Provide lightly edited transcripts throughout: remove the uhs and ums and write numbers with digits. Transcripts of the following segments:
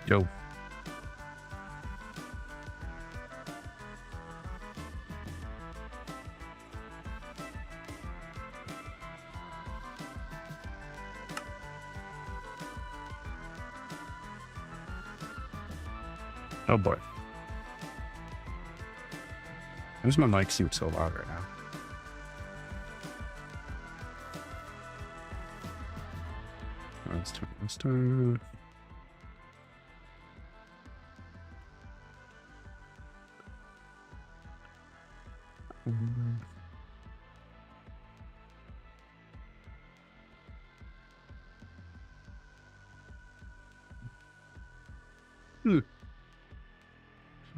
Yo. Oh boy. Why does my mic seem so loud right now? Let's turn.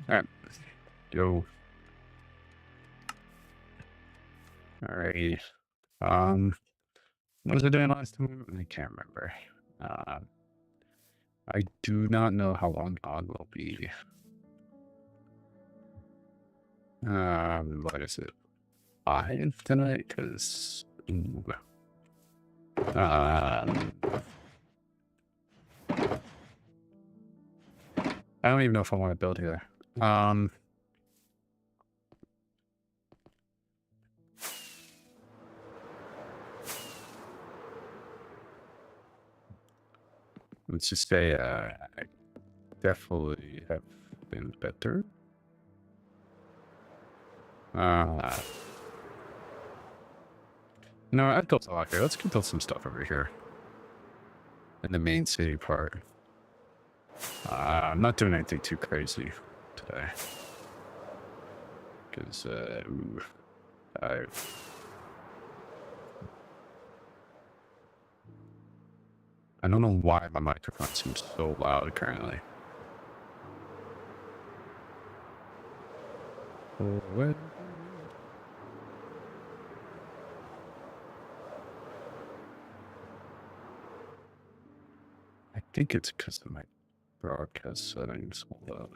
Alright. Yo. Alright. What was I doing last time? I can't remember. I do not know how long on will be. What is it? 5 tonight? Because I don't even know if I want to build here. Let's just say I definitely have been better. No, I've built a lot here. Let's go build some stuff over here in the main city part. I'm not doing anything too crazy today because I don't know why my microphone seems so loud currently. Oh, what? I think it's because of my broadcast settings. Hold up.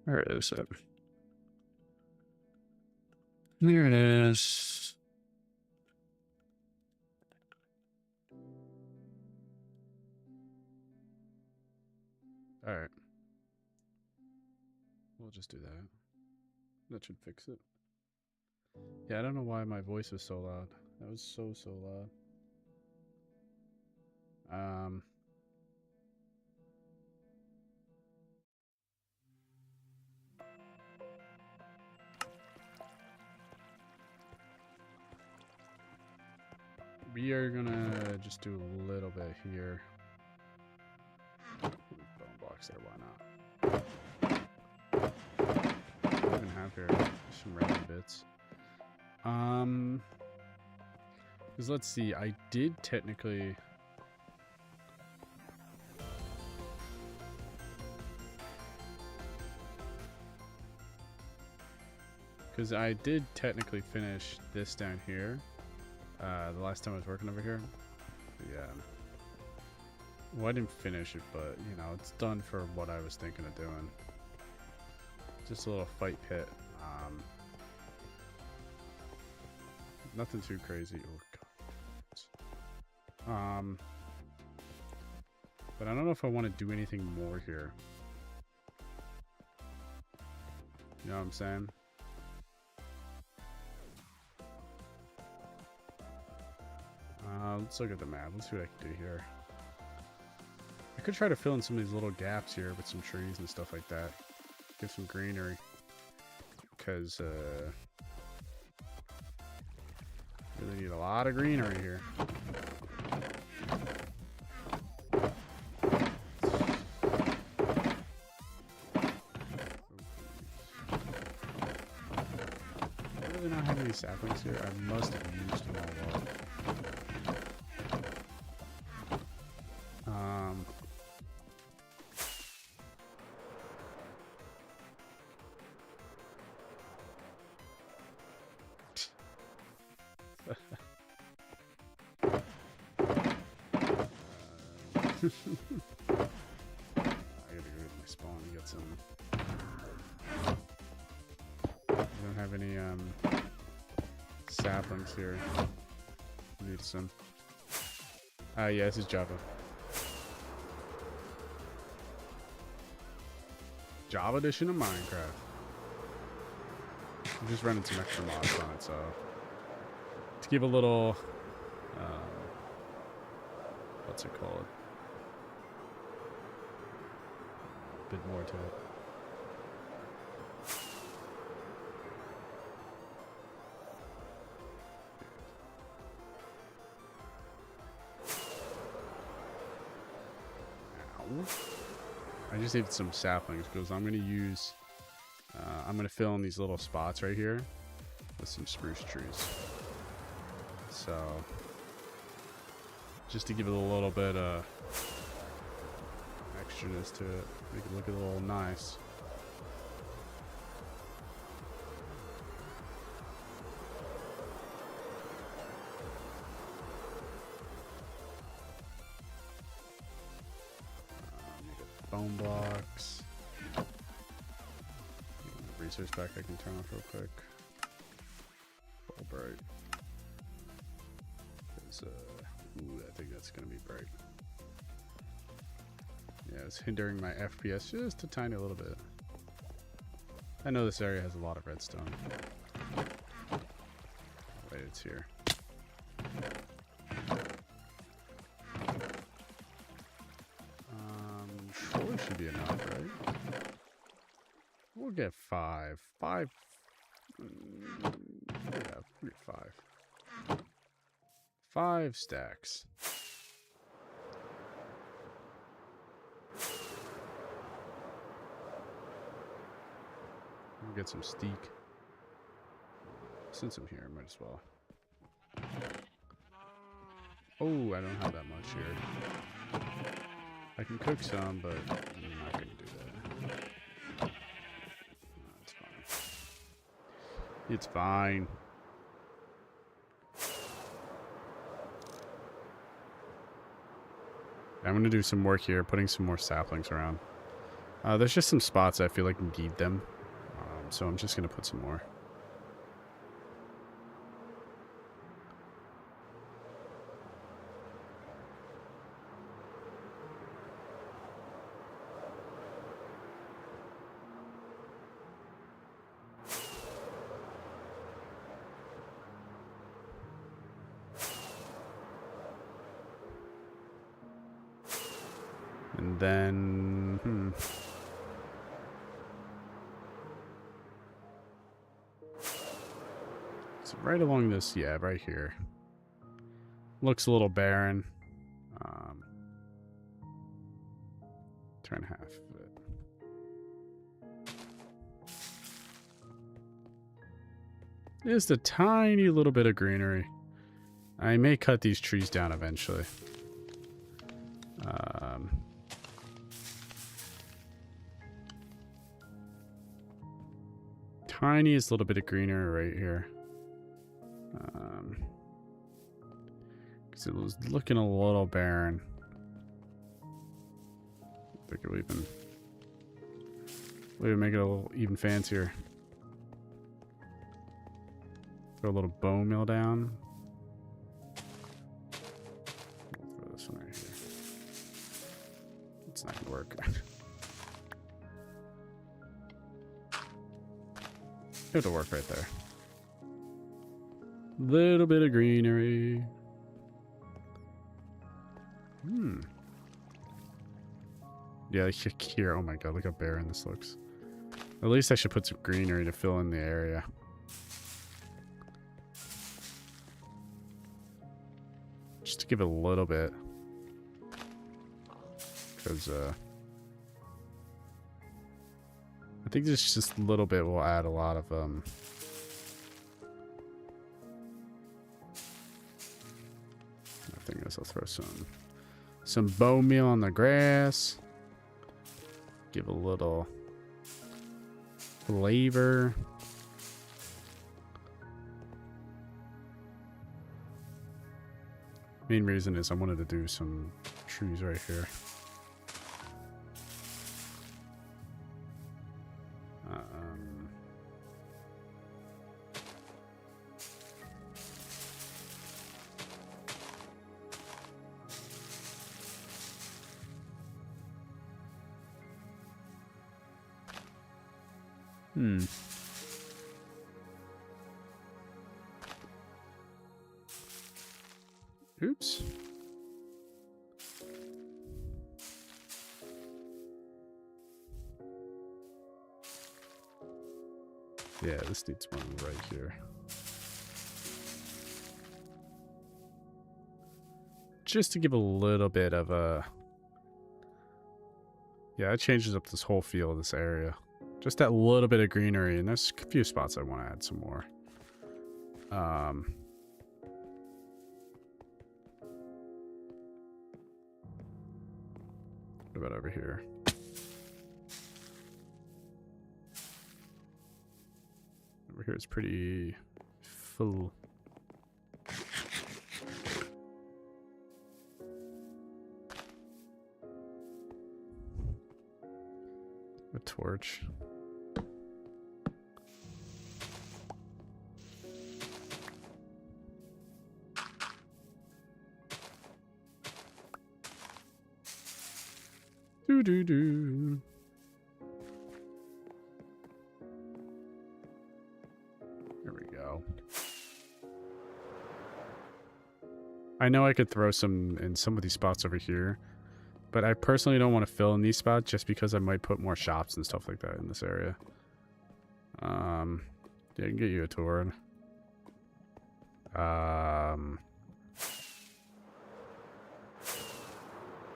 Where is it? There it is. All right. We'll just do that. That should fix it. Yeah, I don't know why my voice was so loud. That was so loud. We are gonna just do a little bit here. Bone blocks there, why not? What do we even have here? Just some random bits. Because let's see, I did technically... Because I did technically finish this down here. The last time I was working over here. Yeah. Well, I didn't finish it, but, you know, it's done for what I was thinking of doing. Just a little fight pit. Nothing too crazy. Oh, God. But I don't know if I want to do anything more here. You know what I'm saying? Let's look at the map. Let's see what I can do here. I could try to fill in some of these little gaps here with some trees and stuff like that. Give some greenery. Because, really need a lot of greenery here. I really not have any saplings here. I must have used them all up. I gotta go to my spawn and get some. I don't have any saplings here. Need some. Yeah, this is Java. Java edition of Minecraft. I'm just running some extra mods on it, so to give a little, what's it called? A bit more to it. I just need some saplings because I'm going to use, I'm going to fill in these little spots right here with some spruce trees. So, just to give it a little bit of extraness to it, make it look a little nice. Bone blocks. Research back I can turn off real quick. All bright. Ooh, I think that's gonna be bright. Yeah, it's hindering my FPS just a tiny little bit. I know this area has a lot of redstone. Wait, it's here. Surely should be enough, right? We'll get 5. 5. Yeah, we'll get 5. 5 stacks. We'll get some steak. Since I'm here, might as well. Oh, I don't have that much here. I can cook some, but I'm not going to do that. No, it's fine. It's fine. I'm going to do some work here, putting some more saplings around. There's just some spots I feel like need them. So I'm just going to put some more. And then, So right along this, yeah, right here. Looks a little barren. Turn half of it. Just a tiny little bit of greenery. I may cut these trees down eventually. Tiniest little bit of greenery right here. Because it was looking a little barren. I think we'll even make it a little even fancier. Throw a little bone meal down. Throw this one right here. It's not gonna work. It'll work right there. Little bit of greenery. Yeah, here. Oh my god, look how barren this looks. At least I should put some greenery to fill in the area. Just to give it a little bit. Because, I think this just a little bit will add a lot of, I think I'll throw some bone meal on the grass. Give a little flavor. Main reason is I wanted to do some trees right here. Oops. Yeah, this needs one right here. Just to give a little bit of a... Yeah, it changes up this whole feel of this area. Just that little bit of greenery, and there's a few spots I want to add some more. What about over here? Over here it's pretty full. A torch. Do. There we go. I know I could throw some in some of these spots over here, but I personally don't want to fill in these spots just because I might put more shops and stuff like that in this area. Yeah, I can get you a tour.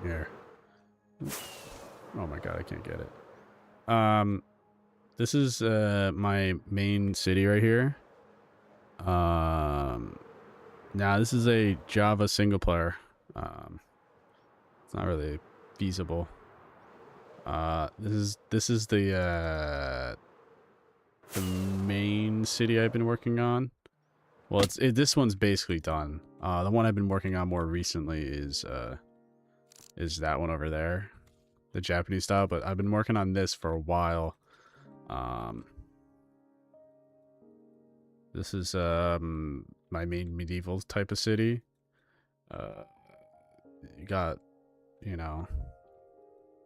Here. Oh my god, I can't get it. This is my main city right here. Now this is a Java single player. It's not really feasible. This is the main city I've been working on. Well, this one's basically done. The one I've been working on more recently is that one over there, the Japanese style. But I've been working on this for a while. This is my main medieval type of city. You got, you know,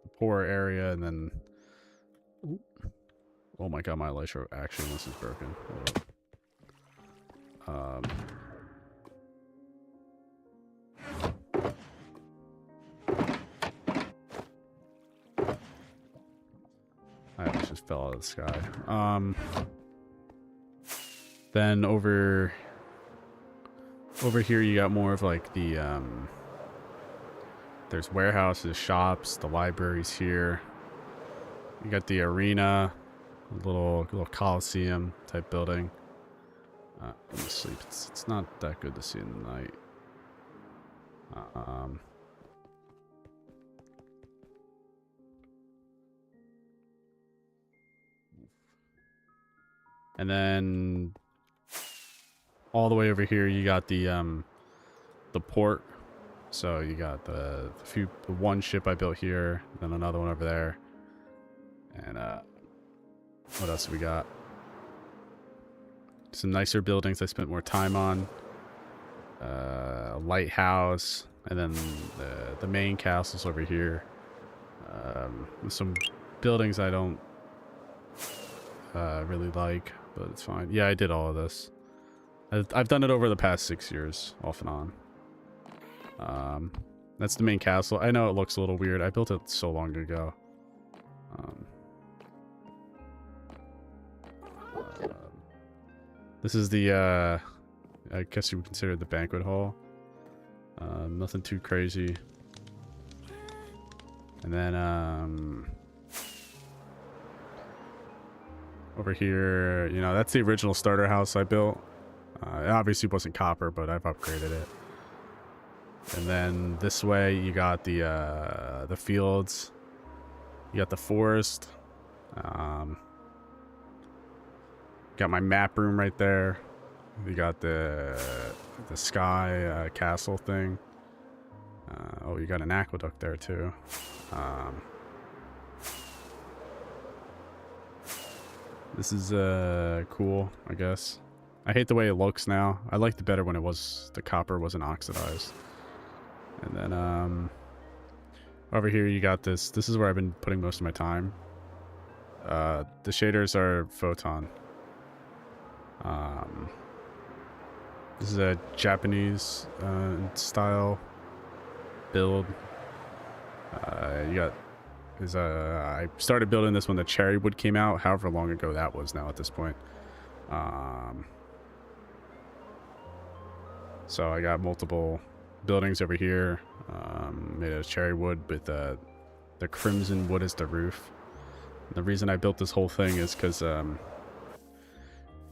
the poor area, and then oh my god, my Elisha actually almost is broken. I almost just fell out of the sky. Then over here you got more of like the there's warehouses, shops, the libraries here. You got the arena, a little coliseum type building. Let me sleep. It's not that good to see in the night. And then all the way over here you got the port. So you got the one ship I built here, then another one over there. And what else do we got? Some nicer buildings I spent more time on. A lighthouse, and then the main castle's over here. Some buildings I don't really like, but it's fine. Yeah, I did all of this. I've done it over the past 6 years, off and on. That's the main castle. I know it looks a little weird. I built it so long ago. This is the, I guess you would consider it the banquet hall. Nothing too crazy. And then, over here, you know, that's the original starter house I built. It obviously wasn't copper, but I've upgraded it. And then this way, you got the fields. You got the forest. Got my map room right there. We got the sky castle thing. Oh, you got an aqueduct there too. This is cool, I guess. I hate the way it looks now. I liked it better when the copper wasn't oxidized. And then over here you got this. This is where I've been putting most of my time. The shaders are Photon. This is a Japanese style build. I started building this when the cherry wood came out, however long ago that was now at this point. So I got multiple buildings over here, made out of cherry wood with the crimson wood as the roof. And the reason I built this whole thing is because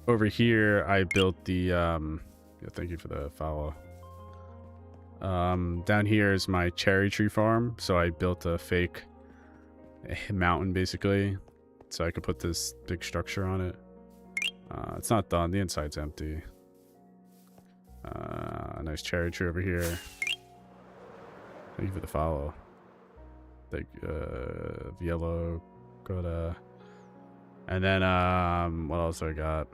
over here I built the yeah, thank you for the follow. Down here is my cherry tree farm, so I built a fake mountain basically, so I could put this big structure on it. It's not done, the inside's empty. A nice cherry tree over here. Thank you for the follow. The yellow, go. And then what else I got?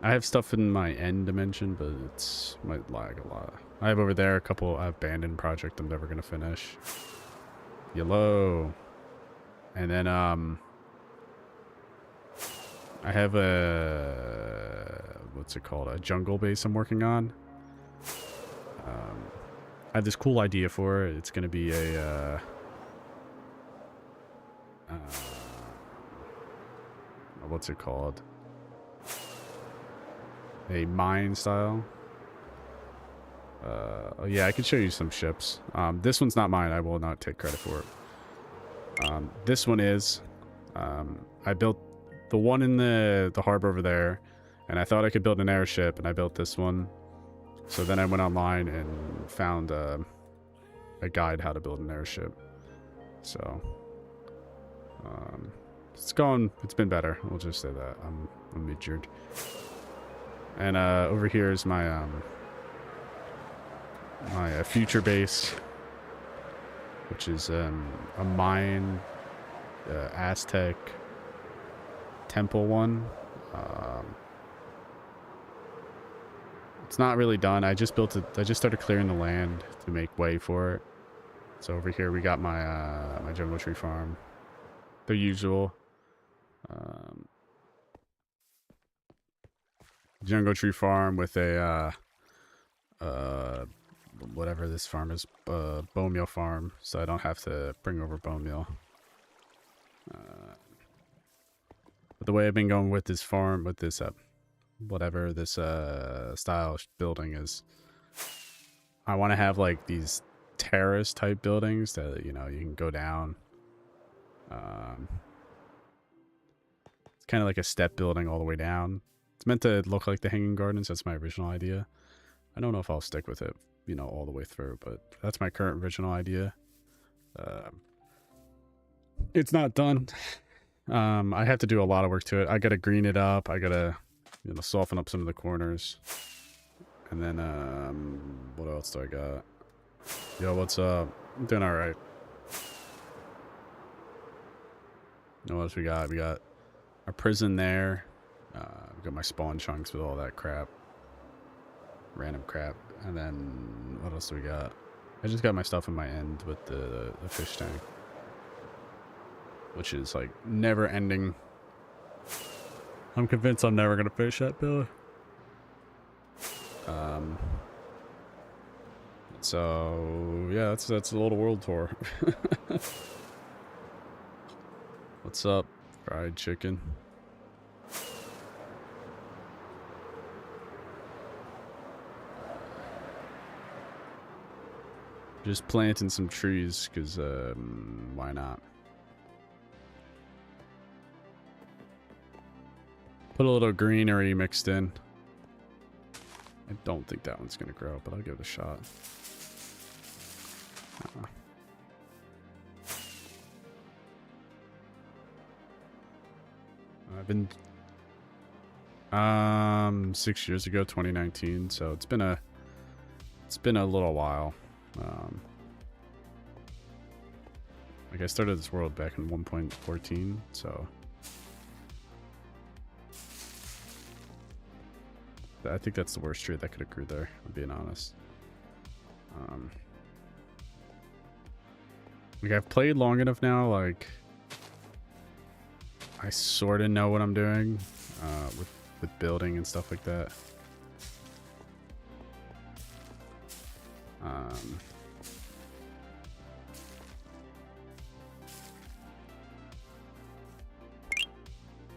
I have stuff in my end dimension, but it's might lag a lot. I have over there a couple abandoned project I'm never gonna finish. Yellow. And then I have a what's it called? A jungle base I'm working on. I have this cool idea for it. It's gonna be a what's it called? A mine style. Oh yeah, I can show you some ships. This one's not mine. I will not take credit for it. This one is. I built the one in the harbor over there, and I thought I could build an airship, and I built this one. So then I went online and found a guide how to build an airship. So it's been better. We'll just say that. I'm mid-jured. And over here is my my future base, which is a mine, Aztec temple one. It's not really done. I just built it. I just started clearing the land to make way for it. So over here we got my my jungle tree farm, the usual. Jungle tree farm with a whatever this farm is, bone meal farm, so I don't have to bring over bone meal. But the way I've been going with this farm, with this whatever this style building is, I want to have like these terrace type buildings that, you know, you can go down. It's kind of like a step building all the way down. It's meant to look like the Hanging Gardens. That's my original idea. I don't know if I'll stick with it, you know, all the way through, but that's my current original idea. It's not done. I have to do a lot of work to it. I gotta green it up. I gotta, you know, soften up some of the corners. And then, what else do I got? Yo, what's up? I'm doing all right. What else we got? We got our prison there. We got my spawn chunks with all that crap. Random crap. And then, what else do we got? I just got my stuff in my end with the fish tank. Which is, like, never ending. I'm convinced I'm never gonna finish that build. So, yeah, that's a little world tour. What's up, fried chicken? Just planting some trees, because, why not? Put a little greenery mixed in. I don't think that one's going to grow, but I'll give it a shot. I've been 6 years ago, 2019, so it's been a little while. Like, I started this world back in 1.14, so I think that's the worst tree that could have grew there, I'm being honest. Like, I've played long enough now, like, I sort of know what I'm doing with building and stuff like that.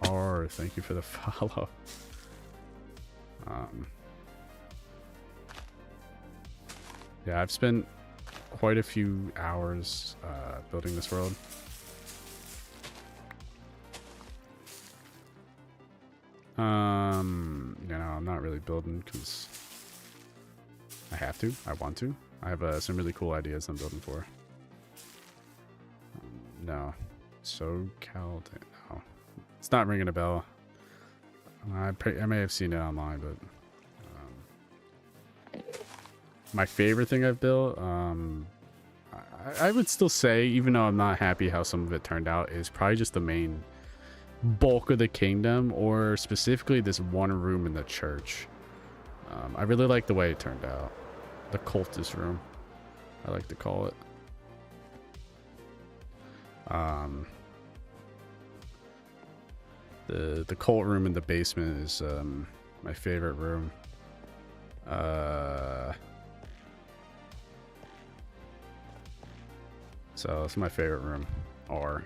Or thank you for the follow. Yeah, I've spent quite a few hours building this world. You know, I'm not really building because I have to. I want to. I have some really cool ideas I'm building for. No. SoCal. No. It's not ringing a bell. I may have seen it online, but my favorite thing I've built, I would still say, even though I'm not happy how some of it turned out, is probably just the main bulk of the kingdom, or specifically this one room in the church. I really like the way it turned out. The cultist room, I like to call it. The cult room in the basement is my favorite room. So it's my favorite room. Or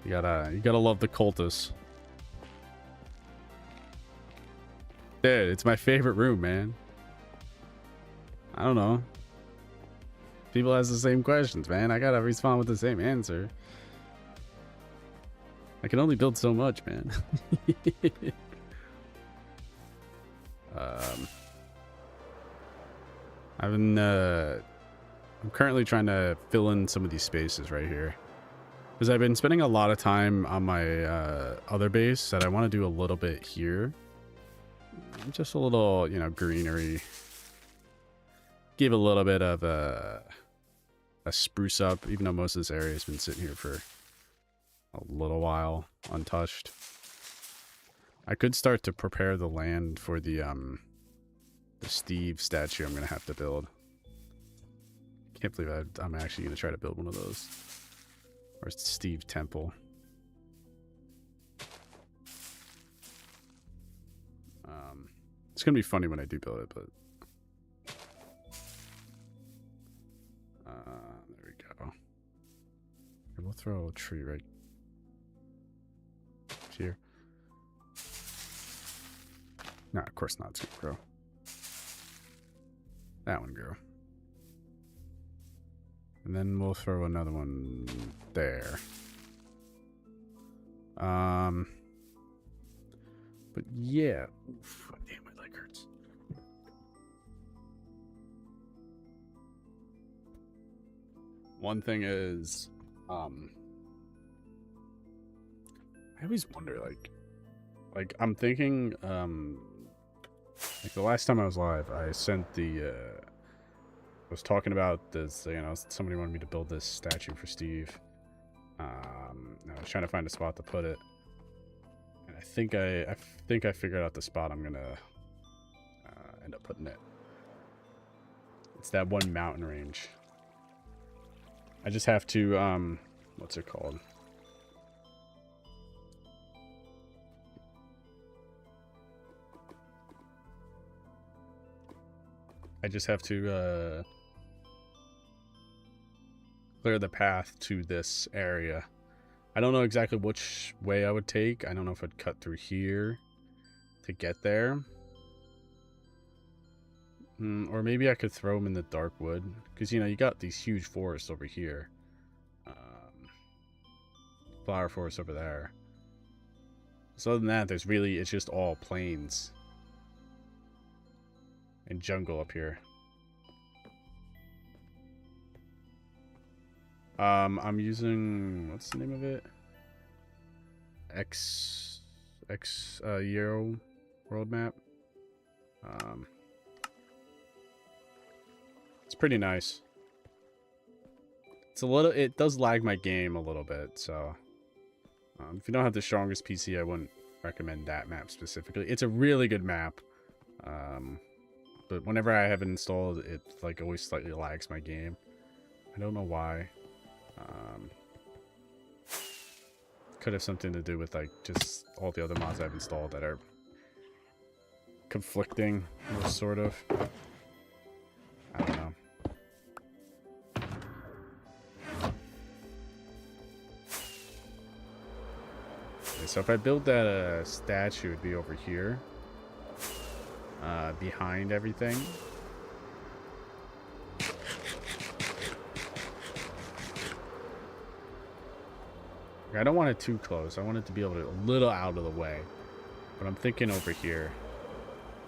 you gotta love the cultists. Dude, it's my favorite room, man. I don't know. People ask the same questions, man. I gotta respond with the same answer. I can only build so much, man. I'm currently trying to fill in some of these spaces right here, because I've been spending a lot of time on my other base that I want to do a little bit here. Just a little, you know, greenery. Give a little bit of a spruce up, even though most of this area has been sitting here for a little while untouched. I could start to prepare the land for the Steve statue I'm gonna have to build. Can't believe I'm actually gonna try to build one of those. Or Steve Temple. It's gonna be funny when I do build it, but there we go. We'll throw a tree right here. No, of course not. It's gonna grow. That one grew. And then we'll throw another one there. But yeah. Oof, damn, my leg hurts. One thing is, I always wonder, like I'm thinking, like the last time I was live, I sent I was talking about this, you know, somebody wanted me to build this statue for Steve. I was trying to find a spot to put it. And I think I figured out the spot I'm gonna end up putting it. It's that one mountain range. I just have to, what's it called? I just have to clear the path to this area. I don't know exactly which way I would take. I don't know if I'd cut through here to get there. Or maybe I could throw them in the dark wood. Because, you know, you got these huge forests over here. Flower forest over there. So other than that, it's just all plains. And jungle up here. I'm using, what's the name of it? Euro world map. It's pretty nice. It does lag my game a little bit, so if you don't have the strongest PC, I wouldn't recommend that map specifically. It's a really good map. But whenever I have it installed, it like always slightly lags my game. I don't know why. Could have something to do with like just all the other mods I've installed that are conflicting, sort of. I don't know. Okay, so if I build that statue, it'd be over here, behind everything. I don't want it too close. I want it to be able to a little out of the way. But I'm thinking over here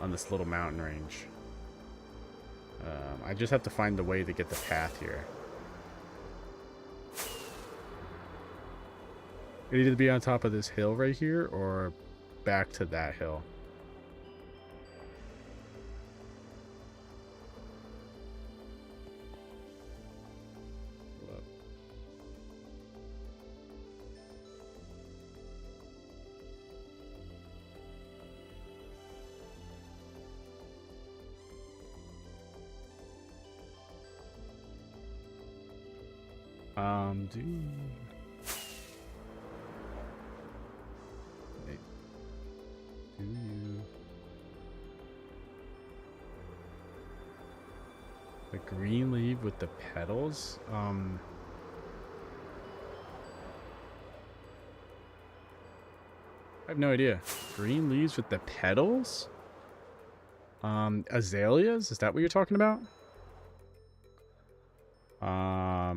on this little mountain range. I just have to find the way to get the path here. It'd either be on top of this hill right here or back to that hill. Do you the green leaf with the petals? I have no idea. Green leaves with the petals? Azaleas? Is that what you're talking about?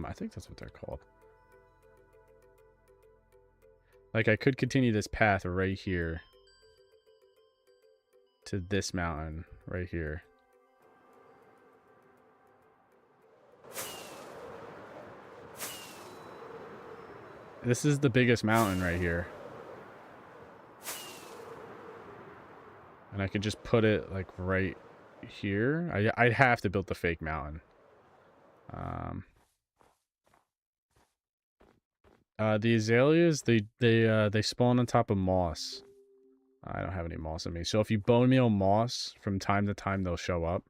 I think that's what they're called. Like, I could continue this path right here to this mountain right here. This is the biggest mountain right here. And I could just put it like right here. I'd have to build the fake mountain. The azaleas, they spawn on top of moss. I don't have any moss on me. So if you bone meal moss, from time to time they'll show up.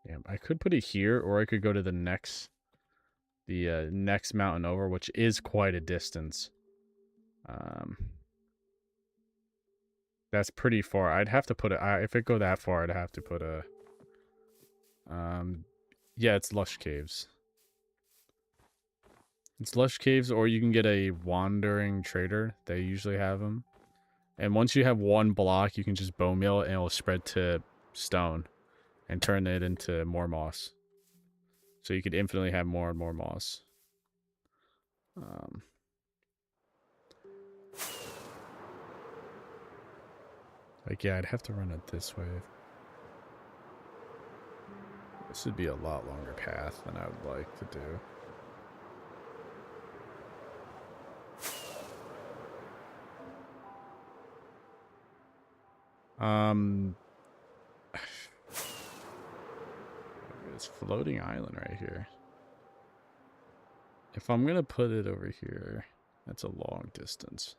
Yeah, I could put it here, or I could go to the next mountain over, which is quite a distance. That's pretty far. I'd have to put it. If it go that far, I'd have to put a. Yeah, it's Lush Caves. It's Lush Caves, or you can get a Wandering Trader. They usually have them. And once you have one block, you can just bone meal it, and it will spread to stone and turn it into more moss. So you could infinitely have more and more moss. Like, yeah, I'd have to run it this way. This would be a lot longer path than I would like to do. This floating island right here. If I'm gonna put it over here, that's a long distance.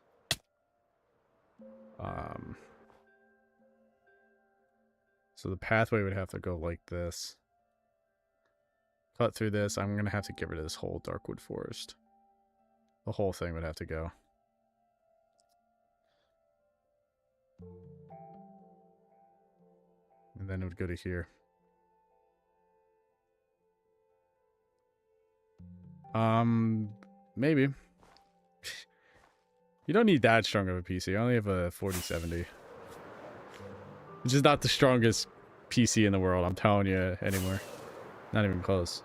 So the pathway would have to go like this. Cut through this. I'm gonna have to get rid of this whole Darkwood Forest. The whole thing would have to go. And then it would go to here. Maybe. You don't need that strong of a PC. I only have a 4070. Which is not the strongest PC in the world, I'm telling you, anymore. Not even close.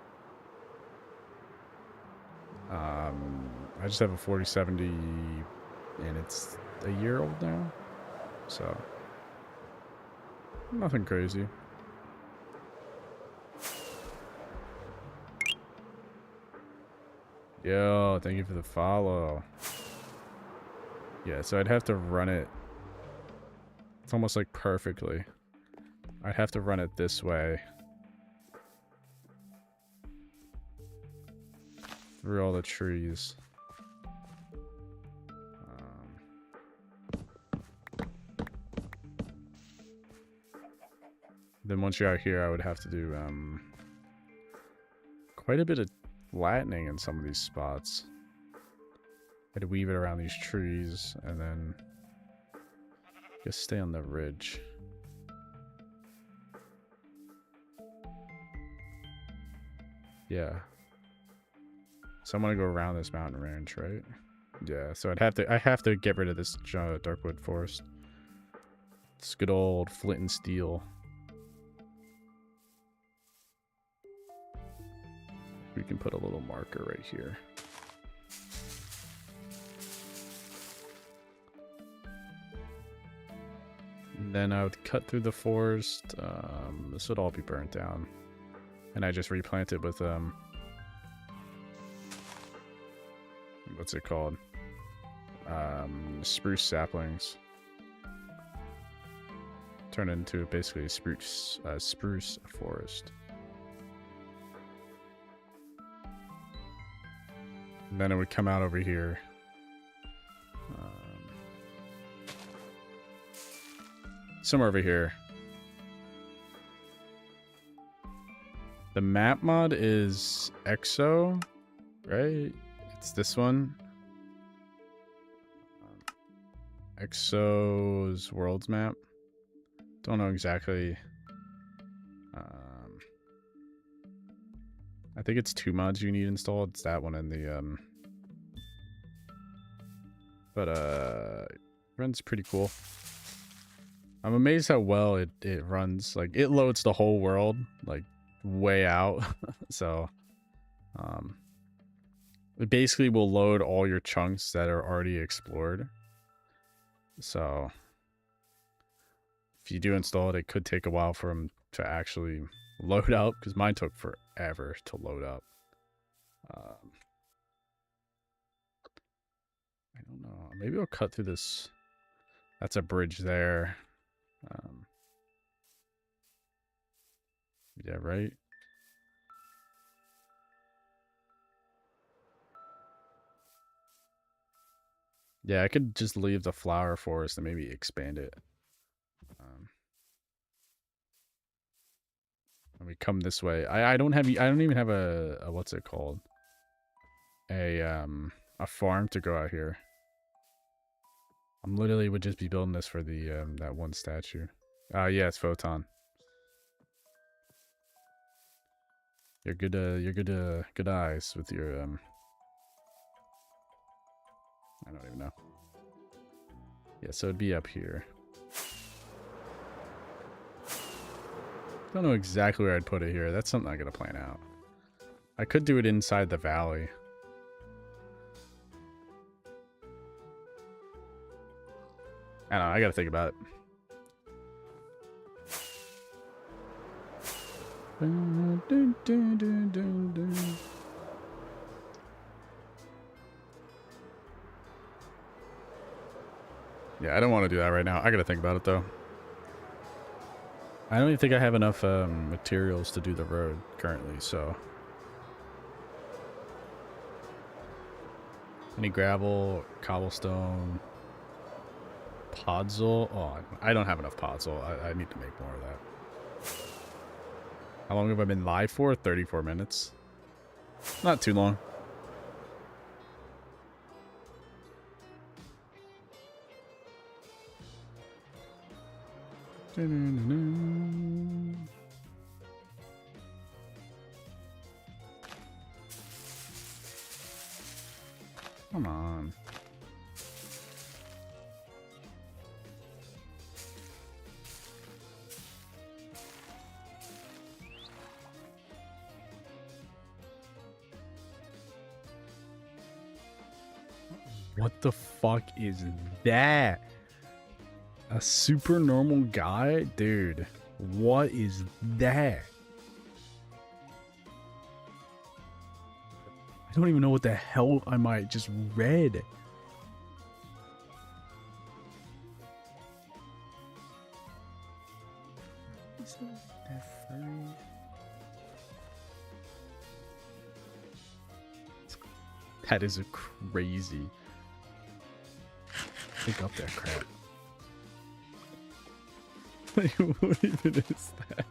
I just have a 4070 and it's a year old now. So nothing crazy. Yo, thank you for the follow. Yeah, so I'd have to run it. It's almost like perfectly. I'd have to run it this way. Through all the trees. Then once you're out here, I would have to do quite a bit of flattening in some of these spots. I had to weave it around these trees and then just stay on the ridge. Yeah. So I'm gonna go around this mountain range, right? Yeah, so I have to get rid of this Darkwood Forest. It's good old flint and steel. We can put a little marker right here. And then I would cut through the forest. This would all be burnt down. And I just replant it with, what's it called? Spruce saplings. Turn it into basically a spruce forest. And then it would come out over here. Somewhere over here. The map mod is EXO, right? It's this one. EXO's worlds map. Don't know exactly. I think it's 2 mods you need installed. It's that one and the runs pretty cool. I'm amazed how well it runs. Like, it loads the whole world, like, way out. So, it basically will load all your chunks that are already explored. So, if you do install it, it could take a while for them to actually load up, because mine took forever to load up. I don't know. Maybe I'll cut through this. That's a bridge there. Yeah, right? Yeah, I could just leave the flower forest and maybe expand it. And we come this way. I don't even have a what's it called? A farm to go out here. I'm literally would just be building this for the that one statue. Yeah, it's Photon. You're good eyes with your I don't even know. Yeah, so it'd be up here. Don't know exactly where I'd put it here. That's something I gotta plan out. I could do it inside the valley. I don't know, I gotta think about it. Yeah, I don't want to do that right now. I gotta think about it though. I don't even think I have enough materials to do the road currently, so. Any gravel, cobblestone, podzol? Oh, I don't have enough podzol. I need to make more of that. How long have I been live for? 34 minutes. Not too long. Come on. What the fuck is that? A super normal guy? Dude, what is that? I don't even know what the hell I might just read. Is that furry? That is a crazy. Pick up that crap. Like, what even is that?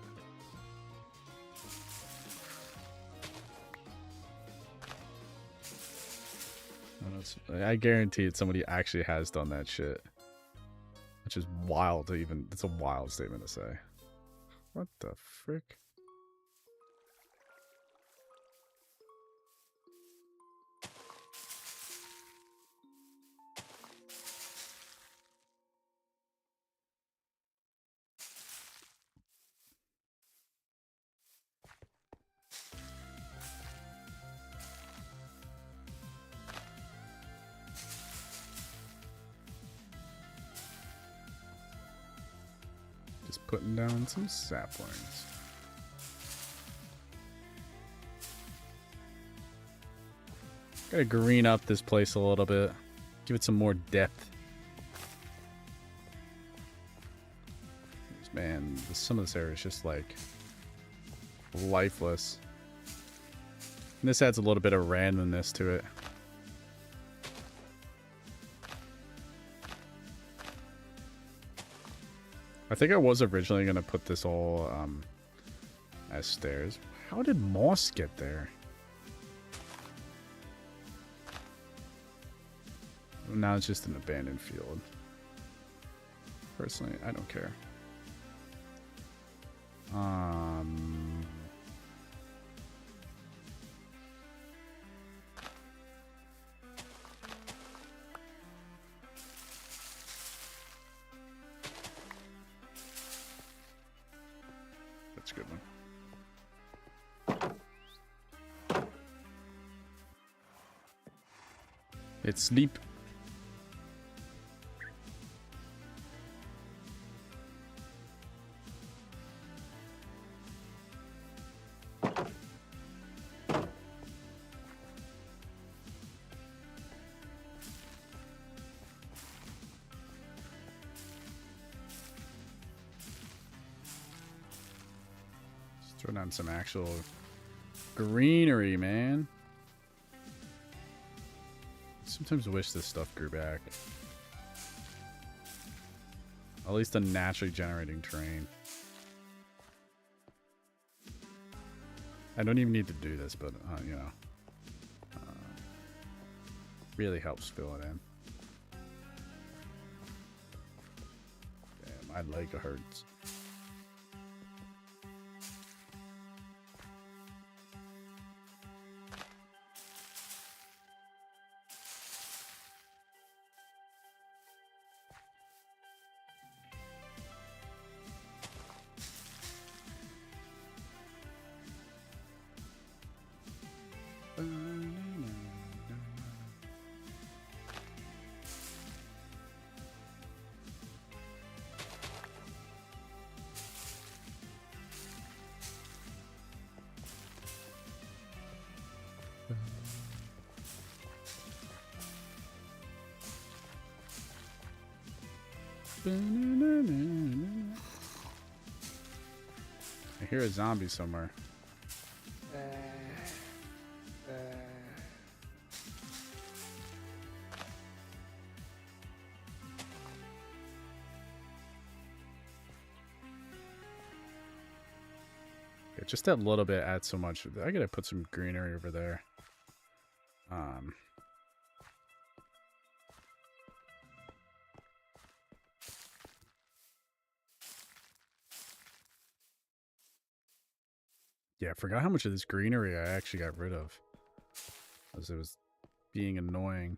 I guarantee it. Somebody actually has done that shit, which is wild to even. It's a wild statement to say. What the frick? Just putting down some saplings. Gotta green up this place a little bit. Give it some more depth. Man, some of this area is just like lifeless. And this adds a little bit of randomness to it. I think I was originally going to put this all as stairs. How did moss get there? Now it's just an abandoned field. Personally, I don't care. That's a good one. It's sleep. Throw down some actual greenery, man. Sometimes wish this stuff grew back. At least a naturally generating terrain. I don't even need to do this, but you know, really helps fill it in. Damn, my leg hurts. I hear a zombie somewhere. Yeah, just that little bit adds so much. I gotta put some greenery over there. Yeah, I forgot how much of this greenery I actually got rid of. As it was being annoying.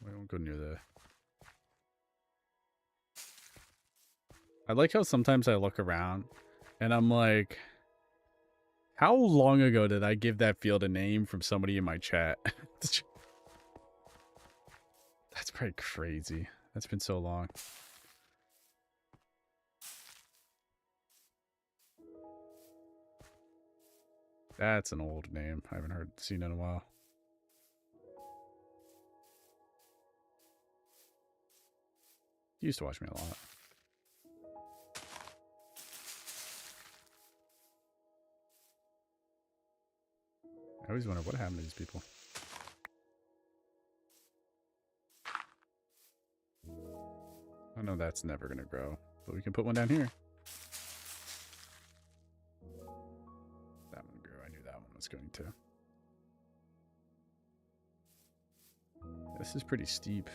We won't go near there. I like how sometimes I look around and I'm like, how long ago did I give that field a name from somebody in my chat? That's pretty crazy. That's been so long. That's an old name. I haven't seen in a while. You used to watch me a lot. I always wonder what happened to these people. I know that's never going to grow, but we can put one down here. going to. This is pretty steep.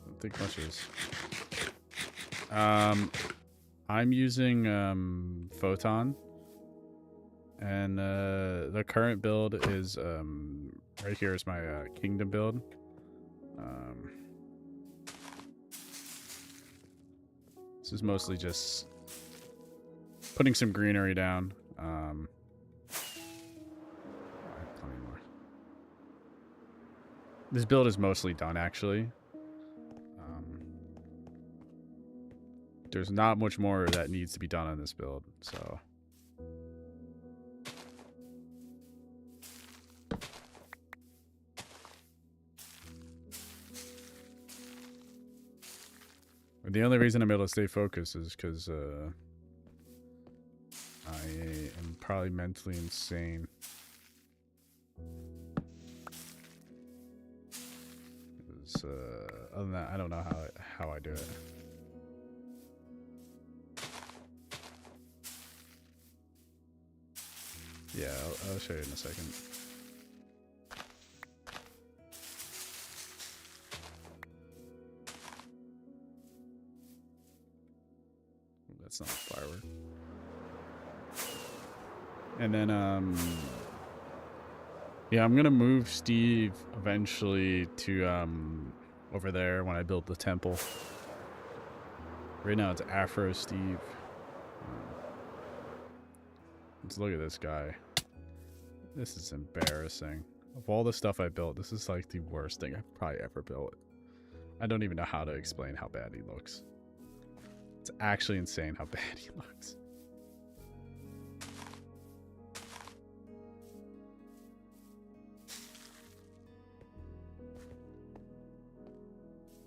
Don't think much is. I'm using Photon, and the current build is right here is my Kingdom build. This is mostly just putting some greenery down. I have plenty more. This build is mostly done, actually. There's not much more that needs to be done on this build, so. The only reason I'm able to stay focused is because I am probably mentally insane. Other than that, I don't know how I do it. Yeah, I'll show you in a second. That's not a firework. And then, yeah, I'm gonna move Steve eventually to over there when I build the temple. Right now it's Afro Steve. Let's look at this guy. This is embarrassing. Of all the stuff I built, this is like the worst thing I've probably ever built. I don't even know how to explain how bad he looks. It's actually insane how bad he looks.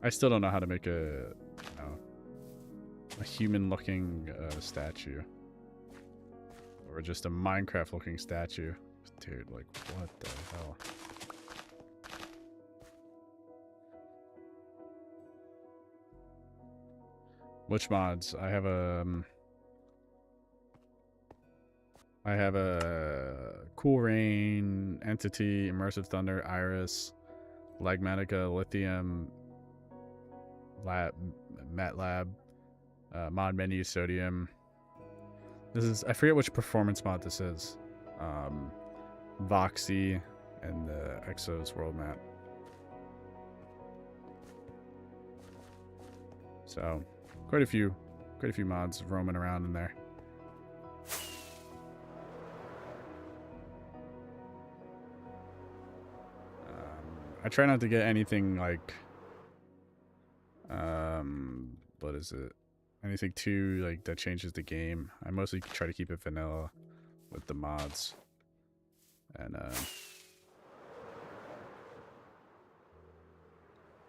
I still don't know how to make a human-looking statue. Or just a Minecraft-looking statue. Dude, like, what the hell? Which mods? I have a Cool Rain, Entity, Immersive Thunder, Iris, Lagmatica, Lithium, MATLAB, Mod Menu, Sodium. This is, I forget which performance mod this is. Voxy and the Exos world map. So, quite a few mods roaming around in there. I try not to get anything like, what is it? Anything too like that changes the game. I mostly try to keep it vanilla with the mods. And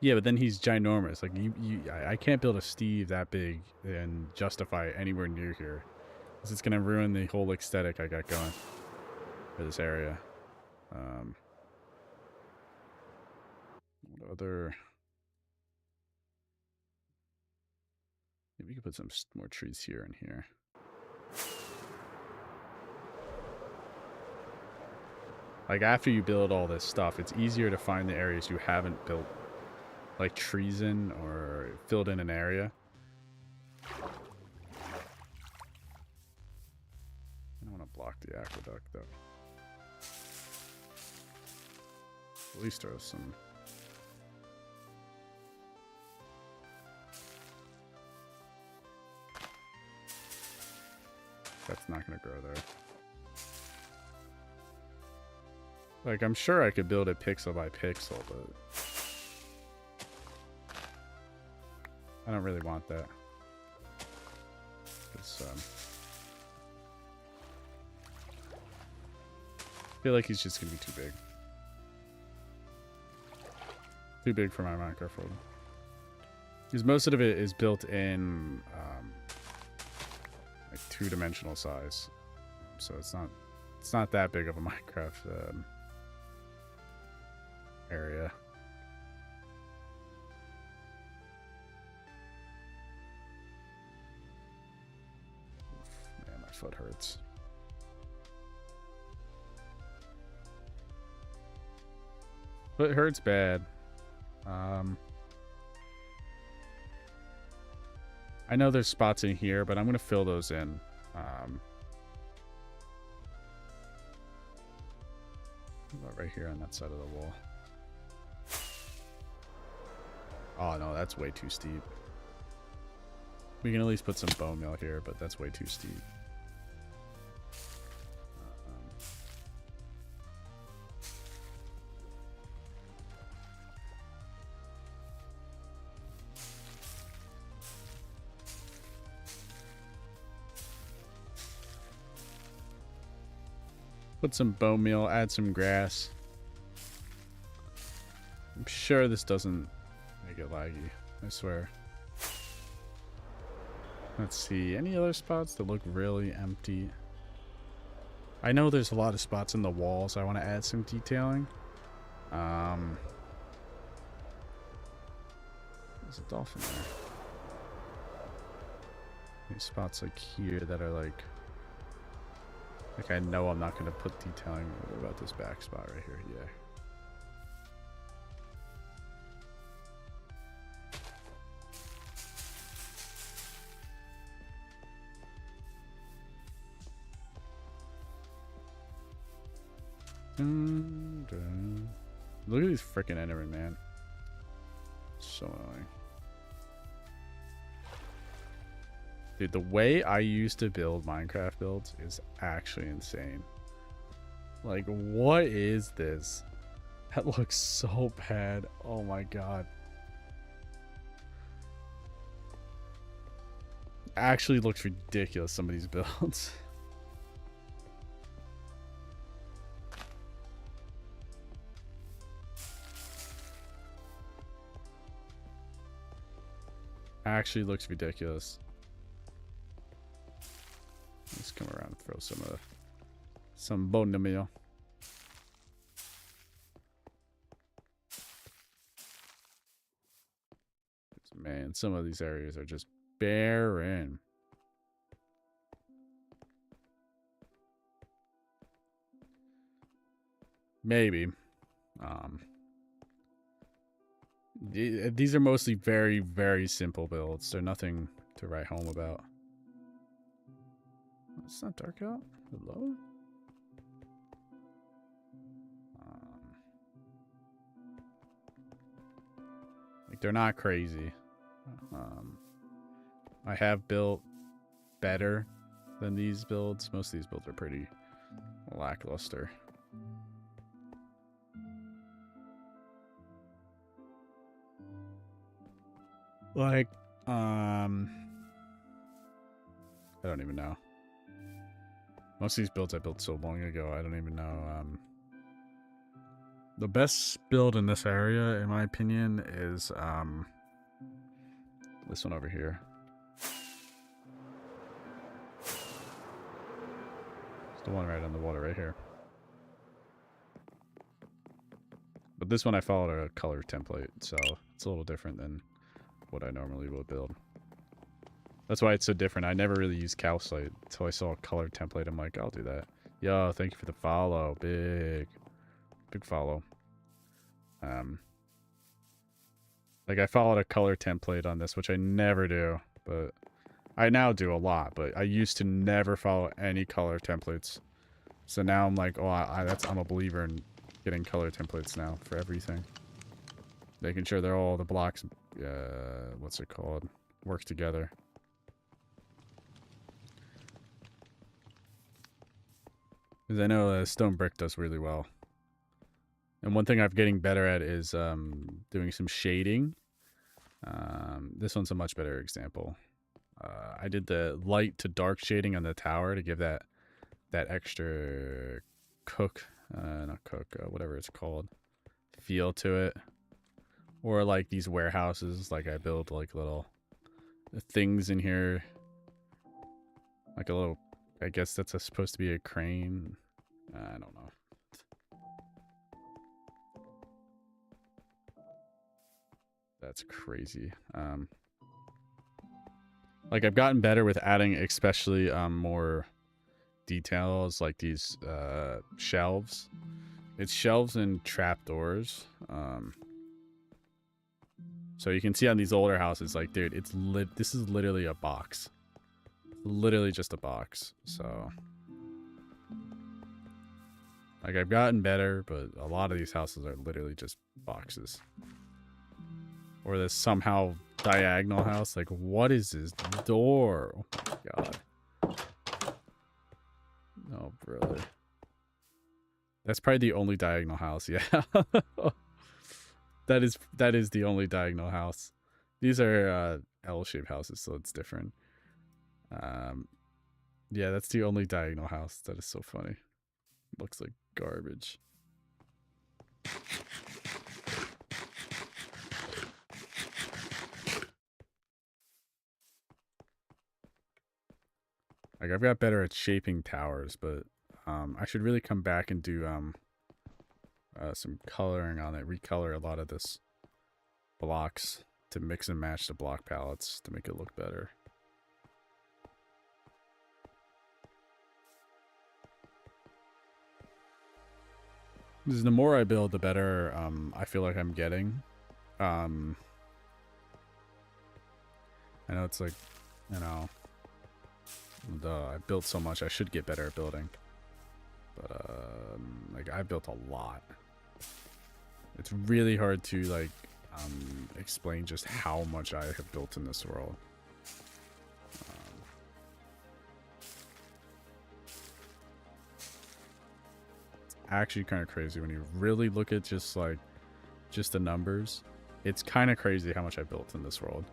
yeah, but then he's ginormous. Like I can't build a Steve that big and justify it anywhere near here, because it's gonna ruin the whole aesthetic I got going for this area. What other? Maybe we could put some more trees here and here. Like, after you build all this stuff, it's easier to find the areas you haven't built, like, trees in or filled in an area. I don't want to block the aqueduct, though. At least there's some... That's not going to grow there. Like, I'm sure I could build it pixel by pixel, but I don't really want that. It's, I feel like he's just going to be too big. Too big for my Minecraft world. Because most of it is built in like two-dimensional size, so it's not that big of a Minecraft area. foot hurts. Foot hurts bad. I know there's spots in here, but I'm going to fill those in. Right here on that side of the wall. Oh, no, that's way too steep. We can at least put some bone meal here, but that's way too steep. Put some bone meal, add some grass. I'm sure this doesn't make it laggy. I swear. Let's see. Any other spots that look really empty? I know there's a lot of spots in the walls. I want to add some detailing. There's a dolphin there. These spots like here that are like I know I'm not going to put detailing. What about this back spot right here? Yeah. Dun, dun. Look at these freaking Endermen, man. So annoying. Dude, the way I used to build Minecraft builds is actually insane. Like, what is this? That looks so bad. Oh my god. Actually looks ridiculous, some of these builds. Actually looks ridiculous. Let's come around and throw some bone meal. Man, some of these areas are just barren. Maybe. These are mostly very, very simple builds. They're nothing to write home about. It's not dark out. Hello? Like, they're not crazy. I have built better than these builds. Most of these builds are pretty lackluster. Like, I don't even know. Most of these builds I built so long ago, I don't even know. The best build in this area, in my opinion, is this one over here. It's the one right on the water right here. But this one I followed a color template, so it's a little different than what I normally would build. That's why it's so different. I never really used calcite until I saw a color template. I'm like, I'll do that. Yo, thank you for the follow. Big follow. Like I followed a color template on this, which I never do, but I now do a lot, but I used to never follow any color templates. So now I'm like, oh, I'm a believer in getting color templates now for everything. Making sure they're all the blocks, what's it called? Work together. Because I know stone brick does really well. And one thing I'm getting better at is doing some shading. This one's a much better example. I did the light to dark shading on the tower to give that extra whatever it's called, feel to it. Or like these warehouses, like I build like little things in here. Like a little, I guess that's supposed to be a crane. I don't know. That's crazy. Like I've gotten better with adding especially more details, like these shelves. It's shelves and trapdoors. So you can see on these older houses, like, dude, it's this is literally a box. Literally just a box. So, like, I've gotten better, but a lot of these houses are literally just boxes. Or this somehow diagonal house. Like, what is this door? Oh my god. Oh, brother. That's probably the only diagonal house, yeah. That is the only diagonal house. These are L-shaped houses, so it's different. Yeah, that's the only diagonal house. That is so funny. Looks like garbage. Like, I've got better at shaping towers, but I should really come back and do some coloring on it, recolor a lot of this blocks to mix and match the block palettes to make it look better. Because the more I build, the better I feel like I'm getting. I know it's like, you know, I built so much, I should get better at building. But like, I built a lot. It's really hard to like explain just how much I have built in this world. It's actually kind of crazy when you really look at just the numbers. It's kind of crazy how much I built in this world.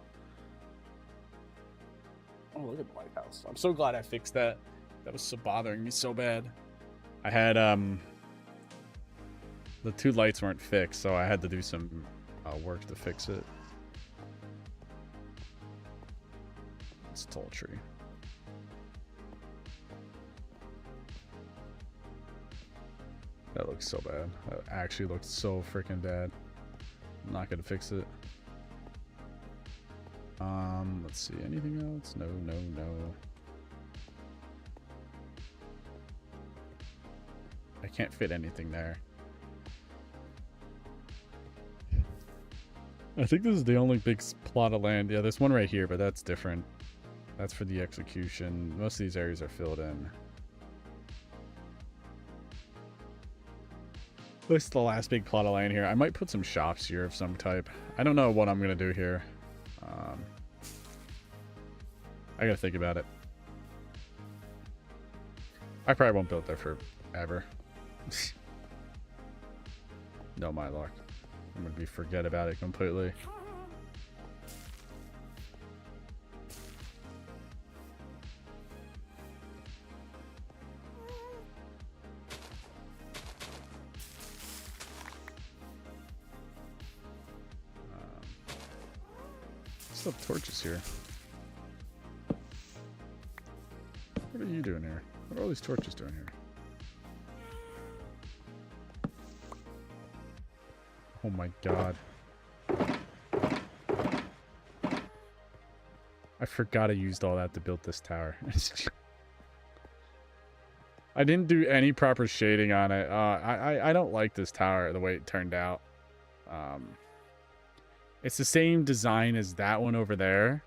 Oh, look at the White House. I'm so glad I fixed that. That was so bothering me so bad. I had the two lights weren't fixed, so I had to do some work to fix it. It's a tall tree. That looks so bad. That actually looks so freaking bad. I'm not gonna fix it. Let's see. Anything else? No. I can't fit anything there. I think this is the only big plot of land. Yeah, there's one right here, but that's different. That's for the execution. Most of these areas are filled in. This is the last big plot of land here. I might put some shops here of some type. I don't know what I'm going to do here. I got to think about it. I probably won't build there forever. No, my luck. I'm going to forget about it completely. Still have torches here. What are you doing here? What are all these torches doing here? Oh my god. I forgot I used all that to build this tower. I didn't do any proper shading on it. I don't like this tower the way it turned out. It's the same design as that one over there.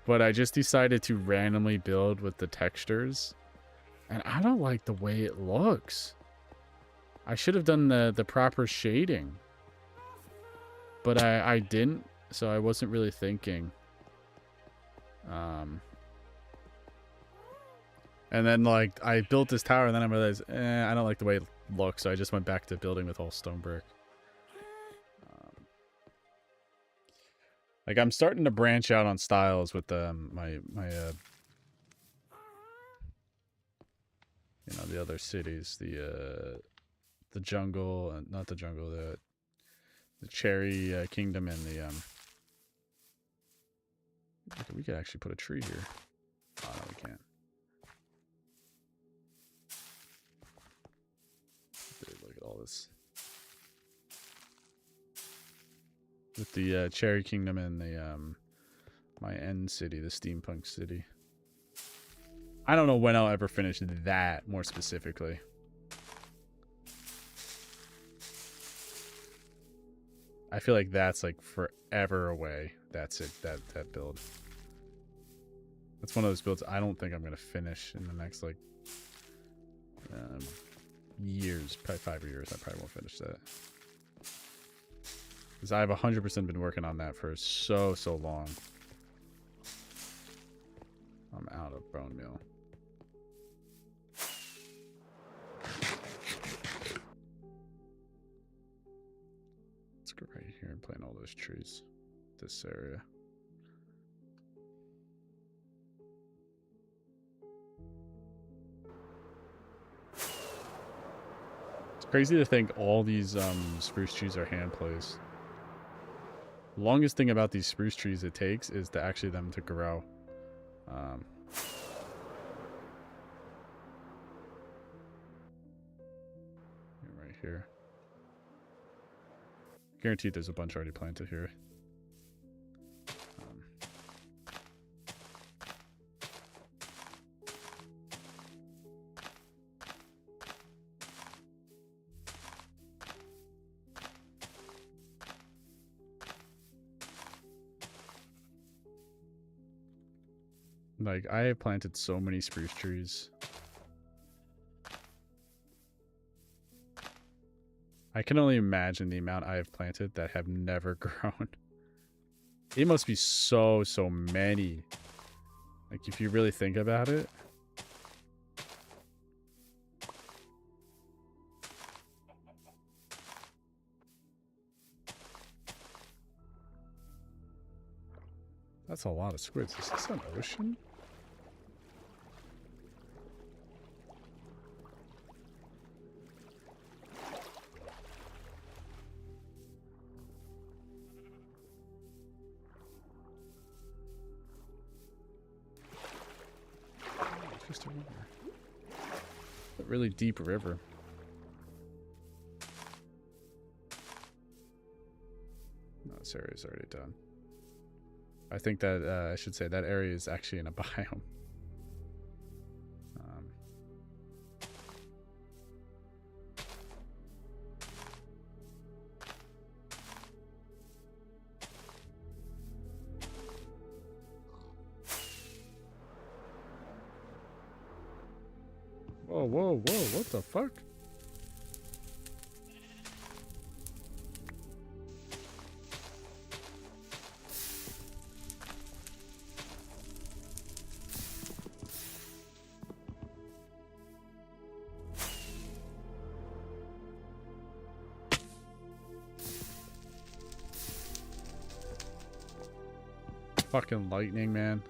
But I just decided to randomly build with the textures. And I don't like the way it looks. I should have done the proper shading. But I didn't, so I wasn't really thinking. And then, like, I built this tower, and then I realized, I don't like the way it looks, so I just went back to building with all stone brick. Like, I'm starting to branch out on styles with my you know, the other cities, the jungle, and not the jungle, the Cherry Kingdom, and the we could actually put a tree here. Oh no, we can't. Dude, look at all this. With the Cherry Kingdom and the my end city, the steampunk city. I don't know when I'll ever finish that more specifically. I feel like that's like forever away. That's it. That build. That's one of those builds I don't think I'm gonna finish in the next like years, probably 5 years. I probably won't finish that because I've 100% been working on that for so long. I'm out of bone meal. Let's go right here and plant all those trees. This area. It's crazy to think all these spruce trees are hand placed. The longest thing about these spruce trees it takes is to actually them to grow. Right here. Guaranteed there's a bunch already planted here. Like, I have planted so many spruce trees. I can only imagine the amount I have planted that have never grown. It must be so many. Like, if you really think about it. That's a lot of squids. Is this an ocean? Just a river. A really deep river. No, this area is already done. I think that, I should say, that area is actually in a biome. Whoa, what the fuck? Fucking lightning, man.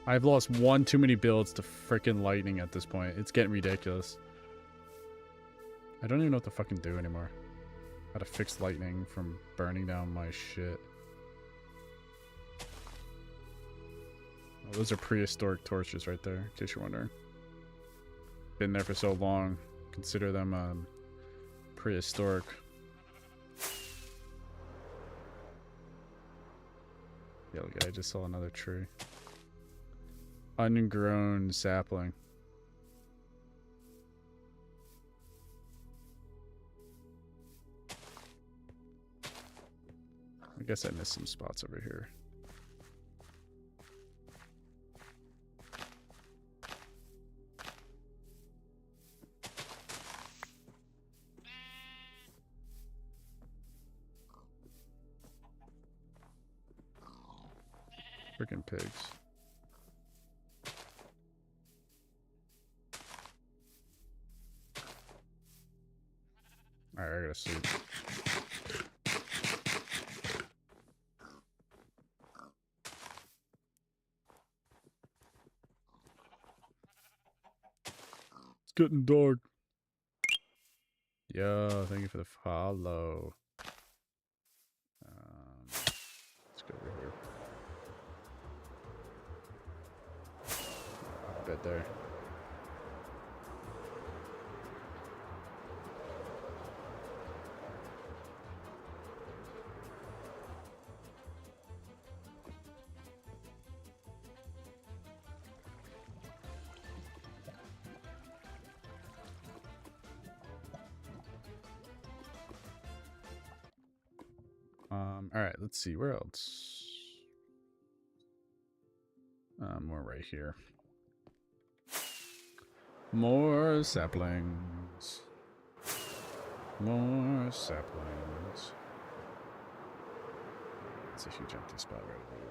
I've lost one too many builds to freaking lightning at this point. It's getting ridiculous. I don't even know what to fucking do anymore. How to fix lightning from burning down my shit. Oh, those are prehistoric torches right there, in case you're wondering. Been there for so long. Consider them prehistoric. Yeah, look, I just saw another tree. Ungrown sapling. I guess I missed some spots over here. Freaking pigs. Alright, I gotta sleep. It's getting dark. Yo, thank you for the follow. Let's go over here. Bed there. All right, let's see where else. We're right here. More saplings. More saplings. It's a huge empty spot right here.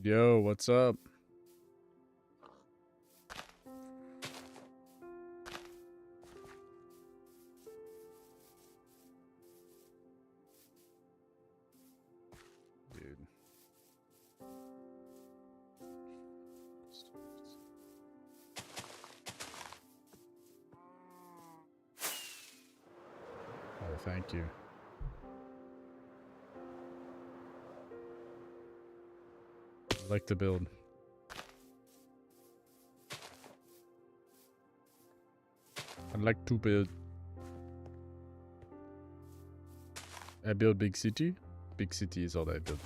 Yo, what's up? Dude. Oh, thank you. I like to build. I like to build. I build big city. Big city is all I build.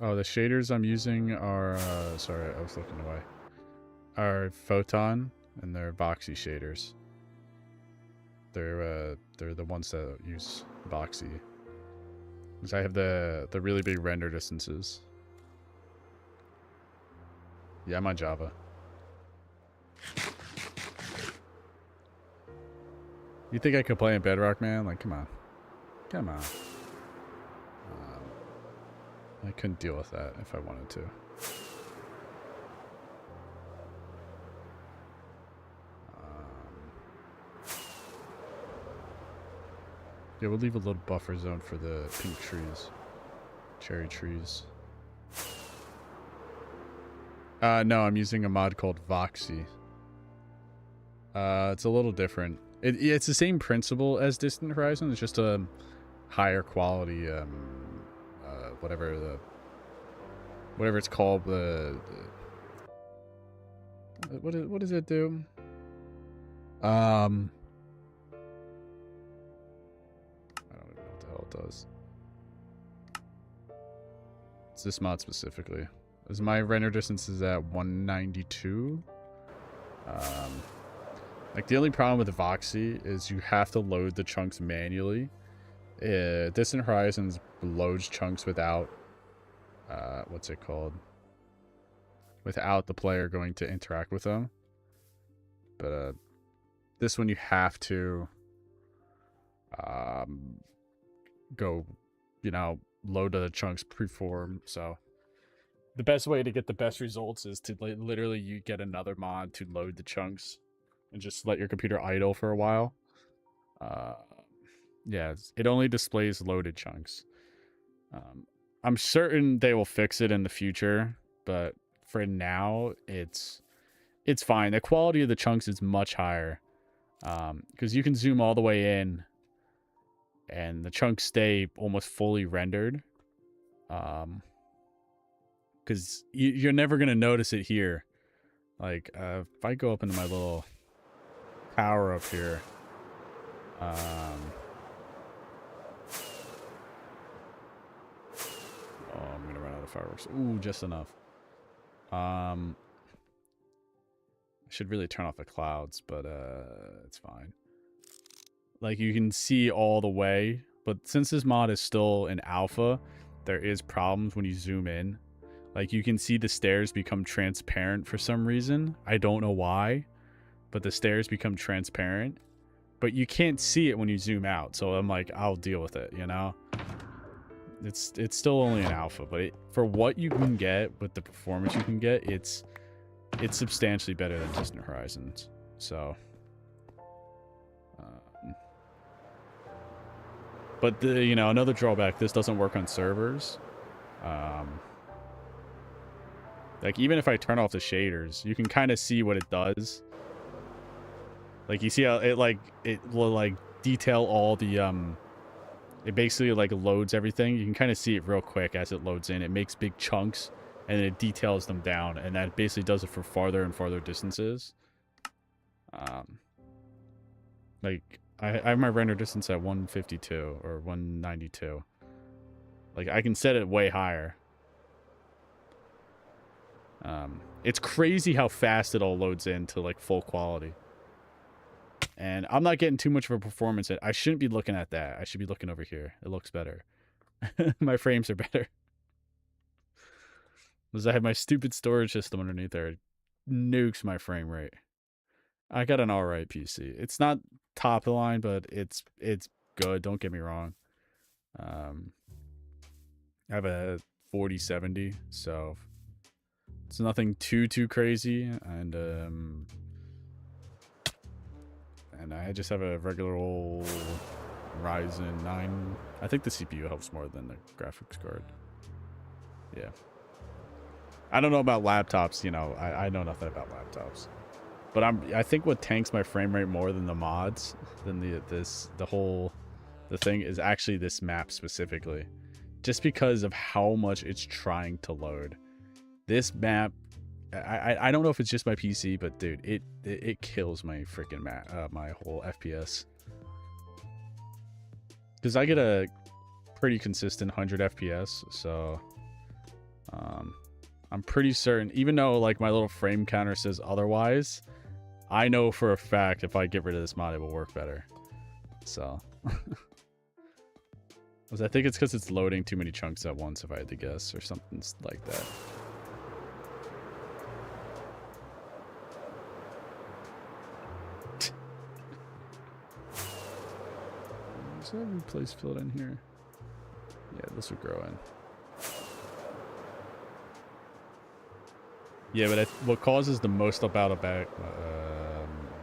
Oh, the shaders I'm using are, sorry, I was looking away. Are Photon, and they're Voxy shaders. They're the ones that use Voxy. Because I have the really big render distances. Yeah, I'm on Java. You think I could play in Bedrock, man? Like, come on. Come on. I couldn't deal with that if I wanted to. Yeah, we'll leave a little buffer zone for the pink trees. Cherry trees. No, I'm using a mod called Voxy. It's a little different. It's the same principle as Distant Horizon. It's just a higher quality, whatever it's called. What does it do? I don't even know what the hell it does. It's this mod specifically. As my render distance is at 192. Like the only problem with Voxy is you have to load the chunks manually. Distant Horizons loads chunks without, what's it called? Without the player going to interact with them. But this one you have to go, load the chunks preform. So the best way to get the best results is to literally you get another mod to load the chunks and just let your computer idle for a while. Yeah, it only displays loaded chunks. I'm certain they will fix it in the future, but for now, it's fine. The quality of the chunks is much higher because you can zoom all the way in, and the chunks stay almost fully rendered. Because you're never gonna notice it here. Like if I go up into my little power up here. Oh, I'm gonna run out of fireworks. Ooh, just enough. I should really turn off the clouds, but it's fine. Like you can see all the way, but since this mod is still in alpha, there is problems when you zoom in. Like you can see the stairs become transparent for some reason. I don't know why, but the stairs become transparent. But you can't see it when you zoom out, so I'm like, I'll deal with it, It's still only an alpha, but for what you can get with the performance you can get, it's substantially better than Distant Horizons. So, but another drawback, this doesn't work on servers. Like even if I turn off the shaders, you can kind of see what it does. Like you see how it will detail all the it basically like loads everything. You can kind of see it real quick as it loads in. It makes big chunks and then it details them down, and that basically does it for farther and farther distances. Like I have my render distance at 152 or 192. Like I can set it way higher. It's crazy how fast it all loads into like full quality. And I'm not getting too much of a performance. I shouldn't be looking at that. I should be looking over here. It looks better. My frames are better. Because I have my stupid storage system underneath there. It nukes my frame rate. I got an alright PC. It's not top of the line, but it's good. Don't get me wrong. I have a 4070, so it's nothing too crazy, and I just have a regular old Ryzen 9. I think the CPU helps more than the graphics card. Yeah. I don't know about laptops, you know. I know nothing about laptops. But I think what tanks my frame rate more than the mods, than the thing is actually this map specifically. Just because of how much it's trying to load. This map, I don't know if it's just my PC, but dude, it kills my freaking my whole FPS. Because I get a pretty consistent 100 FPS, so I'm pretty certain, even though like my little frame counter says otherwise, I know for a fact if I get rid of this mod, it will work better. So, I think it's because it's loading too many chunks at once, if I had to guess, or something like that. Is there every place filled in here? Yeah, this would grow in. Yeah, but what causes the most about a back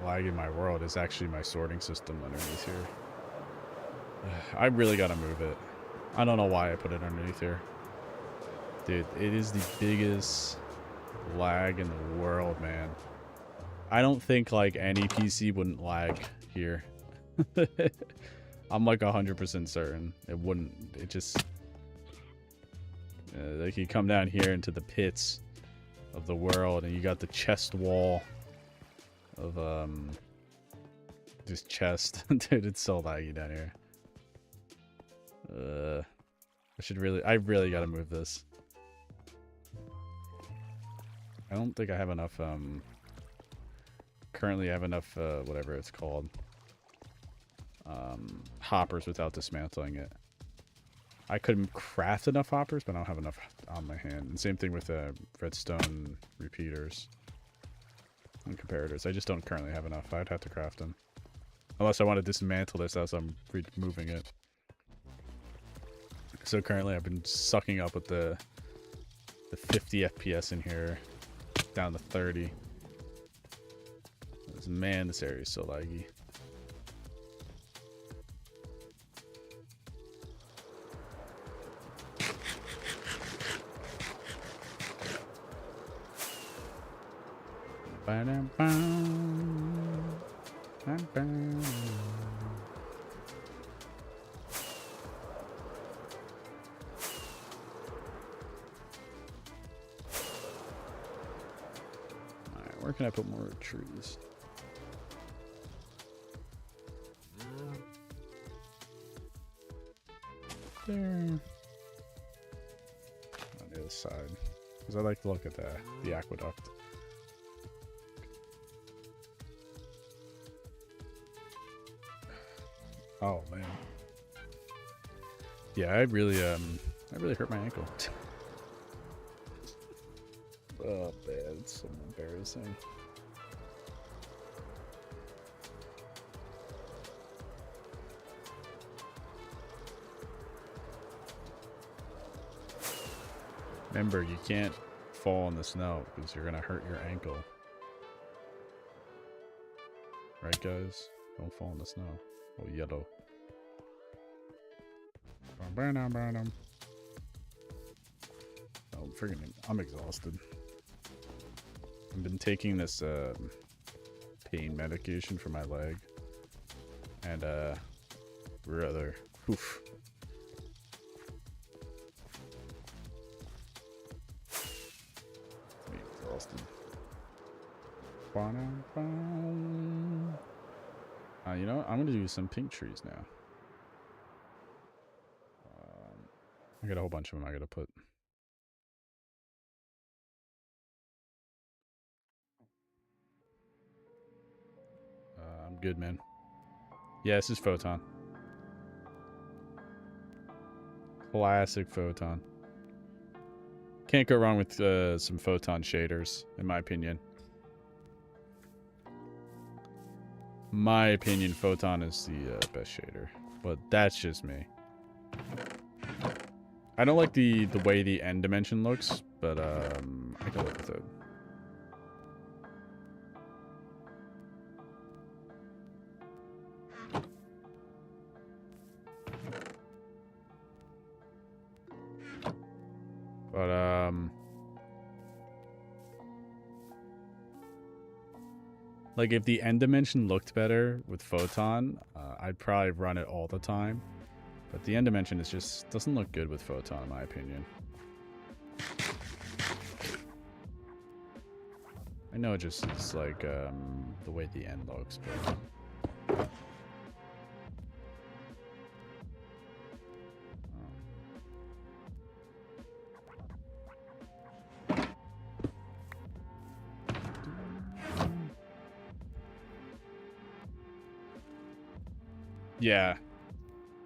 lag in my world is actually my sorting system underneath here. I really gotta move it. I don't know why I put it underneath here. Dude, it is the biggest lag in the world, man. I don't think like any PC wouldn't lag here. I'm like 100% certain it wouldn't. It just like you come down here into the pits of the world and you got the chest wall of just chest. Dude, it's so laggy down here. I really gotta move this. I don't think I have enough currently I have enough whatever it's called hoppers without dismantling it. I couldn't craft enough hoppers, but I don't have enough on my hand. And same thing with redstone repeaters and comparators. I just don't currently have enough. I'd have to craft them. Unless I want to dismantle this as I'm removing it. So currently I've been sucking up with the 50 FPS in here down to 30. Man, this area is so laggy. Alright, where can I put more trees? There. On the other side. Because I like to look at the aqueduct. Oh man. Yeah, I really hurt my ankle. Oh man, it's so embarrassing. Remember, you can't fall in the snow because you're gonna hurt your ankle. Right, guys? Don't fall in the snow. Oh, yellow. Oh, friggin', I'm exhausted. I've been taking this pain medication for my leg, and brother. Oof. Me exhausted. You know what? I'm gonna do some pink trees now. I got a whole bunch of them I gotta put. I'm good, man. Yeah, this is Photon. Classic Photon. Can't go wrong with some Photon shaders, in my opinion. My opinion, Photon is the best shader, but that's just me. I don't like the way the end dimension looks, but I can live with it. But like if the end dimension looked better with Photon, I'd probably run it all the time. But the end dimension is just doesn't look good with Photon, in my opinion. I know it just is like the way the end looks, but yeah,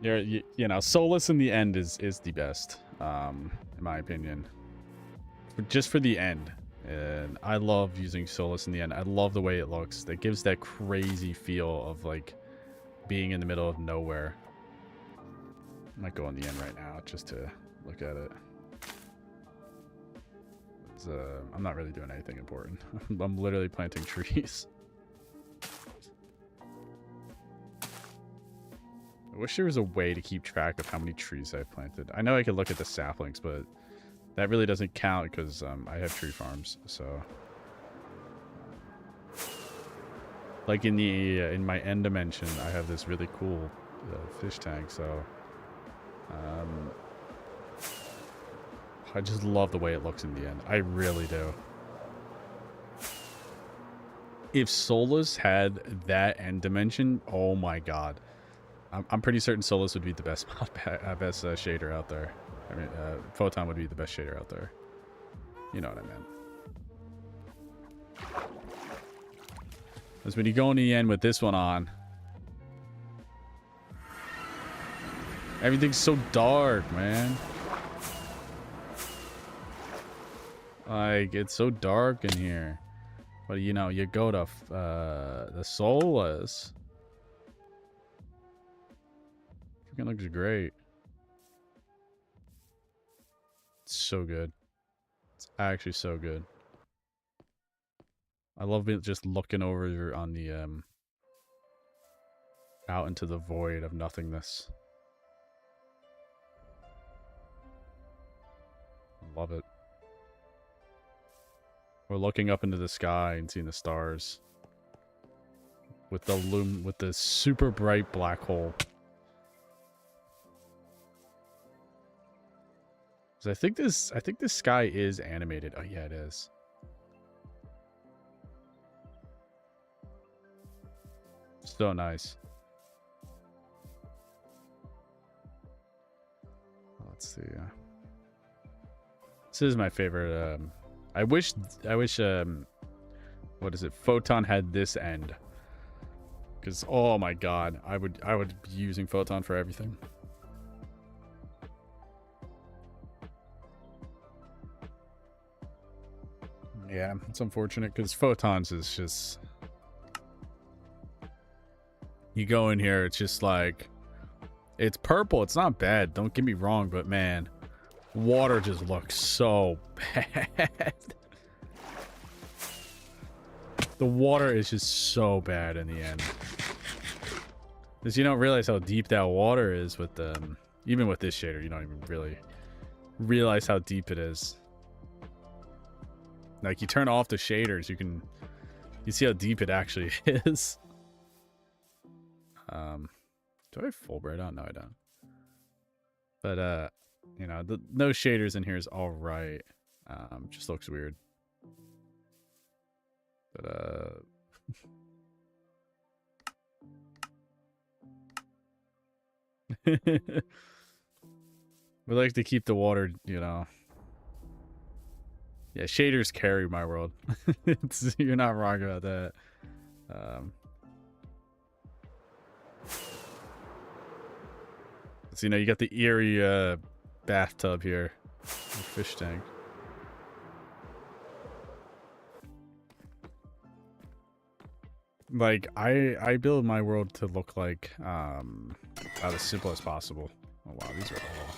you know, Solus in the end is the best, in my opinion. Just for the end. And I love using Solus in the end. I love the way it looks. It gives that crazy feel of like being in the middle of nowhere. I might go on the end right now just to look at it. I'm not really doing anything important. I'm literally planting trees. I wish there was a way to keep track of how many trees I've planted. I know I could look at the saplings, but that really doesn't count because I have tree farms. So, like in my end dimension, I have this really cool fish tank. So, I just love the way it looks in the end. I really do. If Solus had that end dimension, oh my god. I'm pretty certain Solus would be the best best shader out there. I mean, Photon would be the best shader out there. You know what I meant. Because when you go in the end with this one on, everything's so dark, man. Like, it's so dark in here. But, you know, you go to the Solus. Freaking looks great. It's so good. It's actually so good. I love it just looking over on the out into the void of nothingness. Love it. Or looking up into the sky and seeing the stars with the super bright black hole. So I think this sky is animated. Oh yeah, it is. So nice. Let's see. This is my favorite. I wish. What is it? Photon had this end. Because oh my god, I would be using Photon for everything. Yeah, it's unfortunate because Photons is just... You go in here, it's just like... It's purple, it's not bad, don't get me wrong, but man... Water just looks so bad. The water is just so bad in the end. Because you don't realize how deep that water is with even with this shader, you don't even really realize how deep it is. Like, you turn off the shaders, you see how deep it actually is. Do I have full bright on? No, I don't. But, you know, no shaders in here is all right. Just looks weird. But, we like to keep the water, you know. Yeah, shaders carry my world. You're not wrong about that. So, you know, you got the eerie bathtub here. Fish tank. Like, I build my world to look like as simple as possible. Oh wow, these are all...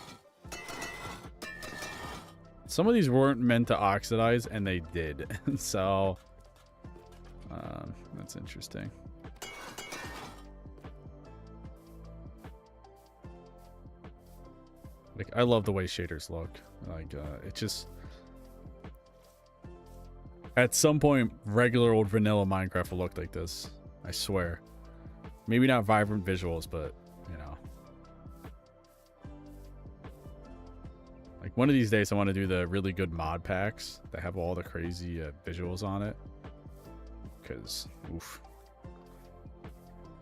Some of these weren't meant to oxidize, and they did. So, that's interesting. Like, I love the way shaders look. Like, it just... At some point, regular old vanilla Minecraft will look like this. I swear. Maybe not vibrant visuals, but, you know. Like, one of these days, I want to do the really good mod packs that have all the crazy visuals on it. Because, oof.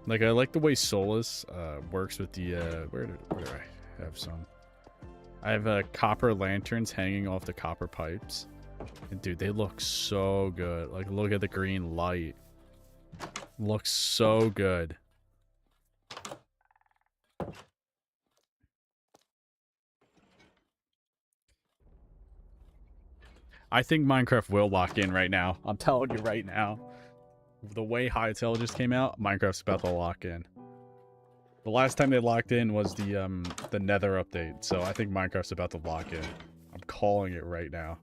Like, I like the way Solus works with the... Where do I have some? I have copper lanterns hanging off the copper pipes. And dude, they look so good. Like, look at the green light. Looks so good. I think Minecraft will lock in right now. I'm telling you right now. The way Hytale just came out, Minecraft's about to lock in. The last time they locked in was the Nether update, so I think Minecraft's about to lock in. I'm calling it right now.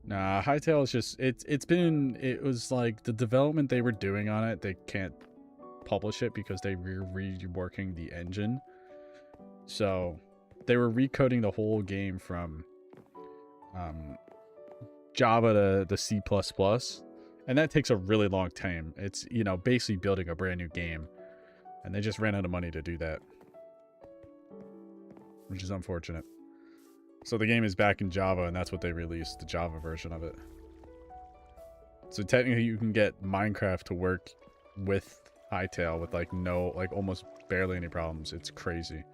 Nah, Hytale is just it was like the development they were doing on it, they can't publish it because they were reworking the engine. So they were recoding the whole game from Java to C++, and that takes a really long time. It's, you know, basically building a brand new game, and they just ran out of money to do that, which is unfortunate. So the game is back in Java, and that's what they released, the Java version of it. So technically you can get Minecraft to work with Hytale with like almost barely any problems. It's crazy.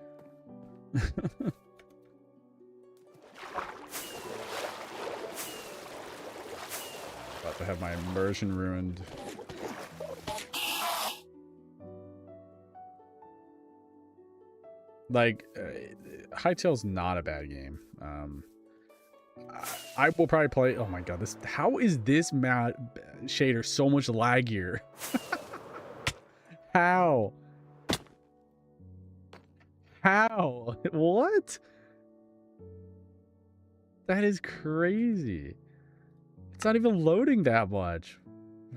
About to have my immersion ruined. Like, Hytale's not a bad game. I will probably play... Oh my god, how is this shader so much laggier? How? How? What? That is crazy. It's not even loading that much.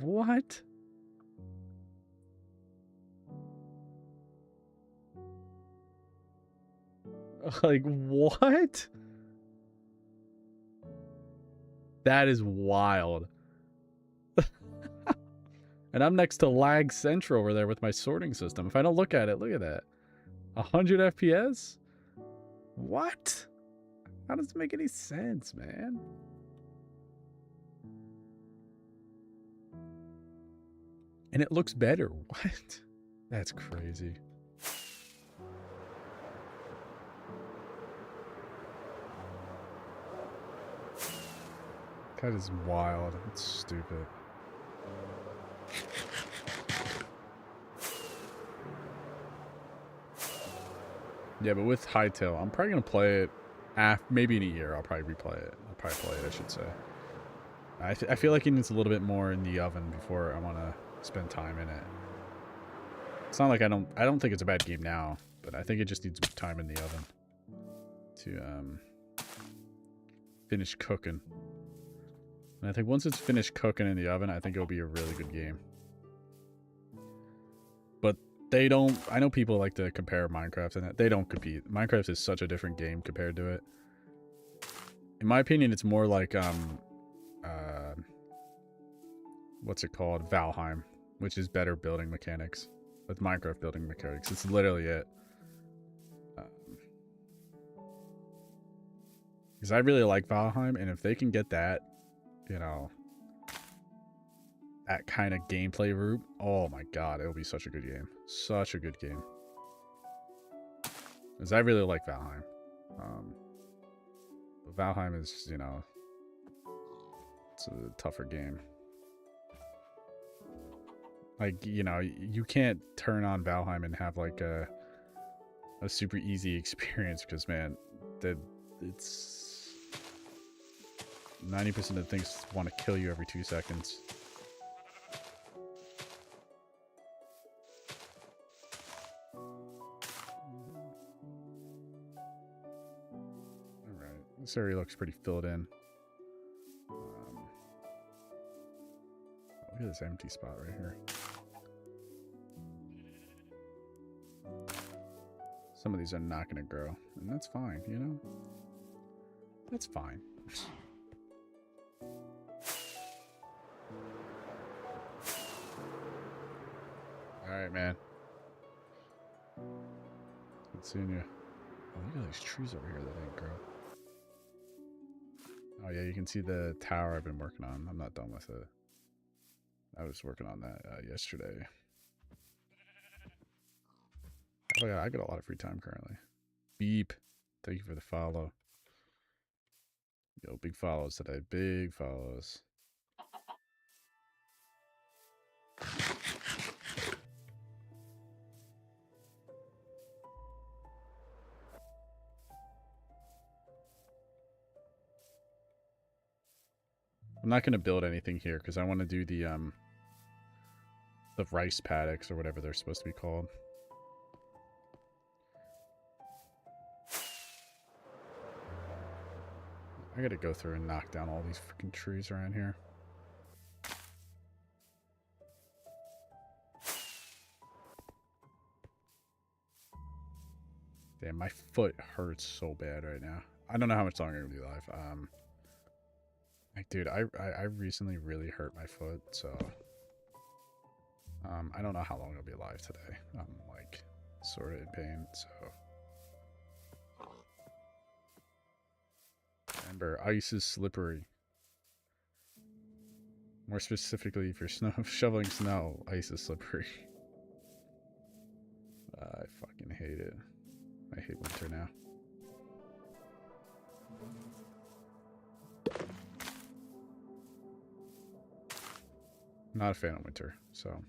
What? Like, what? That is wild. And I'm next to Lag Central over there with my sorting system. If I don't look at it, look at that. 100 FPS? What? How does it make any sense, man? And it looks better. What? That's crazy. That is wild. It's stupid. Yeah, but with Hytale, I'm probably going to play it maybe in a year. I'll probably replay it. I'll probably play it, I should say. I feel like it needs a little bit more in the oven before I want to spend time in it. It's not like I don't think it's a bad game now, but I think it just needs time in the oven to finish cooking. And I think once it's finished cooking in the oven, I think it'll be a really good game. But they don't. I know people like to compare Minecraft and that. They don't compete. Minecraft is such a different game compared to it. In my opinion, it's more like what's it called? Valheim, which is better building mechanics. With Minecraft building mechanics, it's literally it. Because I really like Valheim, and if they can get that, you know, that kind of gameplay route, oh my god, it'll be such a good game. Such a good game. Because I really like Valheim. But Valheim is, you know, it's a tougher game. Like, you know, you can't turn on Valheim and have like a super easy experience because, man, it's 90% of things want to kill you every 2 seconds. Alright, this area looks pretty filled in. Look at this empty spot right here. Some of these are not going to grow, and that's fine, you know? That's fine. Alright, man. Good seeing you. Oh, look at these trees over here that didn't grow. Oh, yeah, you can see the tower I've been working on. I'm not done with it. I was working on that yesterday. Oh, yeah, I got a lot of free time currently. Beep. Thank you for the follow. Yo, big follows today. Big follows. I'm not going to build anything here because I want to do the rice paddocks or whatever they're supposed to be called. I gotta go through and knock down all these freaking trees around here. Damn, my foot hurts so bad right now. I don't know how much longer I'm gonna be live. Like, dude, I recently really hurt my foot, so I don't know how long I'll be alive today. I'm like sort of in pain, so. Remember, ice is slippery. More specifically, for shoveling snow, ice is slippery. I fucking hate it. I hate winter now. Not a fan of winter, so.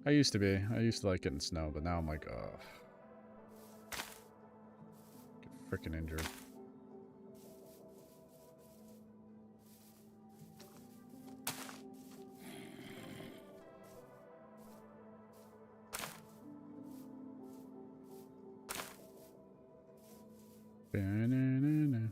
I used to be. I used to like getting snow, but now I'm like, ugh. Get freaking injured. Ba-na-na-na.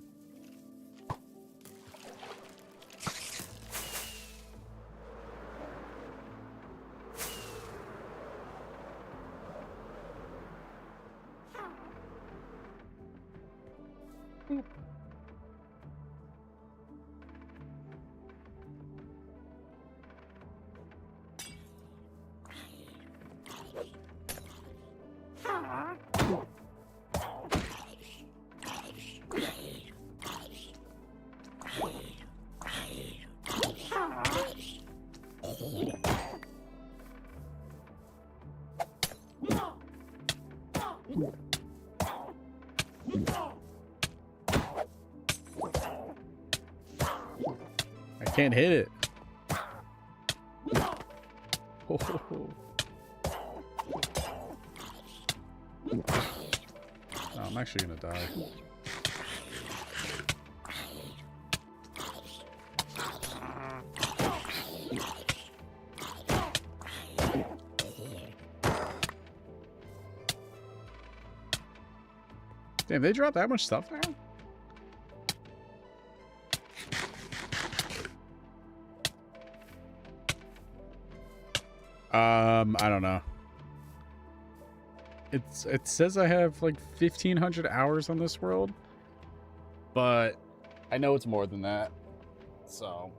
I can't hit it. Oh. Oh, I'm actually gonna die. Damn, they dropped that much stuff now? I don't know. it says I have like 1,500 hours on this world, but I know it's more than that. So,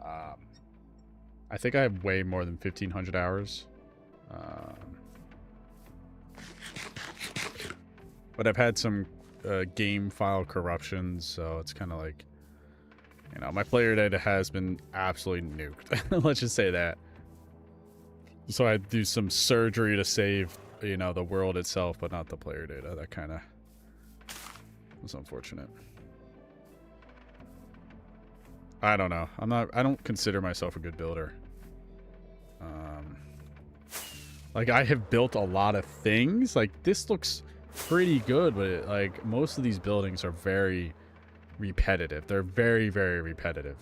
I think I have way more than 1,500 hours. But I've had some game file corruptions, so it's kind of like, you know, my player data has been absolutely nuked. Let's just say that. So I do some surgery to save, you know, the world itself, but not the player data. That kind of was unfortunate. I don't know. I don't consider myself a good builder. Like, I have built a lot of things. Like, this looks pretty good, but like, most of these buildings are very repetitive. They're very, very repetitive.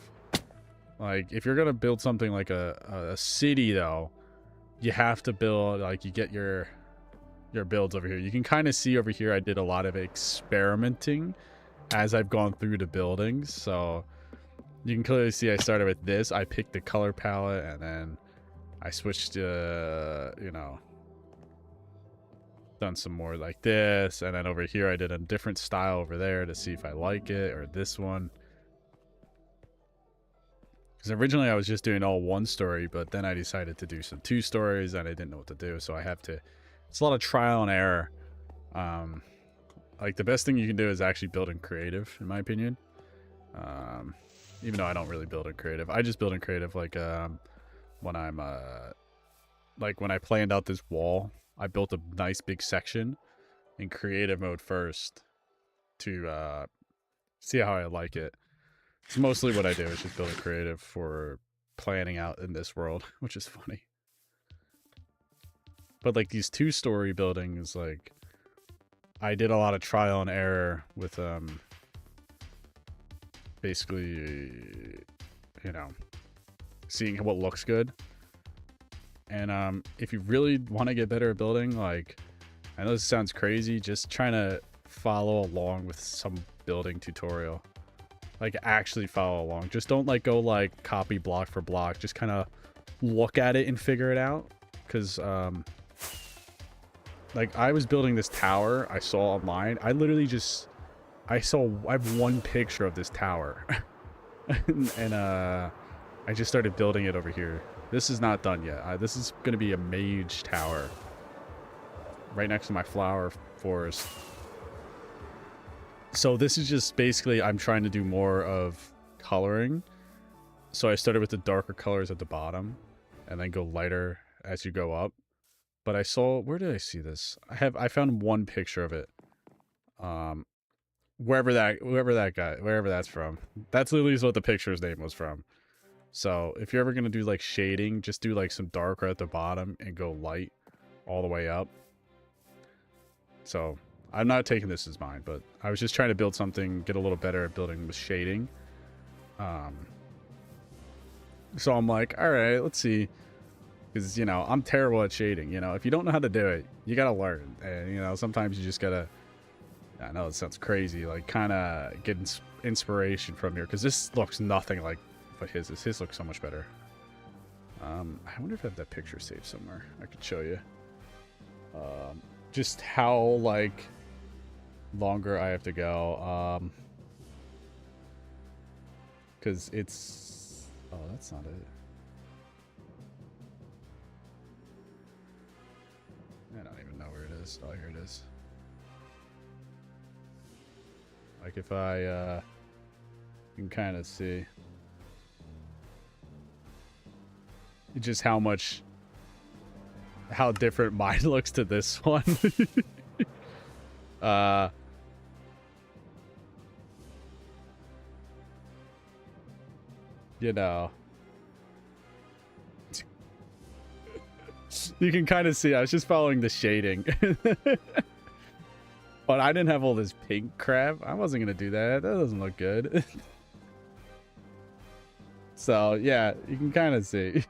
Like, if you're gonna build something like a city, though, you have to build, like, you get your builds over here. You can kind of see over here I did a lot of experimenting as I've gone through the buildings. So you can clearly see I started with this. I picked the color palette, and then I switched to, you know, done some more like this. And then over here I did a different style over there to see if I like it, or this one. Because originally I was just doing all one story, but then I decided to do some 2 stories, and I didn't know what to do. So I have to, it's a lot of trial and error. Like, the best thing you can do is actually build in creative, in my opinion. Even though I don't really build in creative. I just build in creative, like, when I'm, like, when I planned out this wall, I built a nice big section in creative mode first to, see how I like it. It's mostly what I do, is just build a creative for planning out in this world, which is funny. But, like, these 2-story buildings, like, I did a lot of trial and error with, basically, you know, seeing what looks good. And if you really want to get better at building, like, I know this sounds crazy, just trying to follow along with some building tutorial. Like, actually follow along. Just don't, like, go, like, copy block for block. Just kind of look at it and figure it out. Because, like, I was building this tower I saw online. I literally just, I have one picture of this tower. and I just started building it over here. This is not done yet. This is going to be a mage tower right next to my flower forest. So this is just basically, I'm trying to do more of coloring. So I started with the darker colors at the bottom and then go lighter as you go up. But I saw, where did I see this? I found one picture of it. Wherever that's from. That's literally what the picture's name was from. So if you're ever going to do, like, shading, just do, like, some darker at the bottom and go light all the way up. So I'm not taking this as mine, but I was just trying to build something, get a little better at building with shading. So I'm like, all right, let's see. Because, you know, I'm terrible at shading. You know, if you don't know how to do it, you got to learn. And, you know, sometimes you just got to, I know it sounds crazy, like, kind of get inspiration from here. Because this looks nothing like what his is. His looks so much better. I wonder if I have that picture saved somewhere. I could show you. Just how, like, longer I have to go. Because it's... Oh, that's not it. I don't even know where it is. Oh, here it is. Like, if I, you can kind of see just how different mine looks to this one. You know, you can kind of see I was just following the shading. But I didn't have all this pink crap. I wasn't gonna do that. That doesn't look good. So yeah, you can kind of see.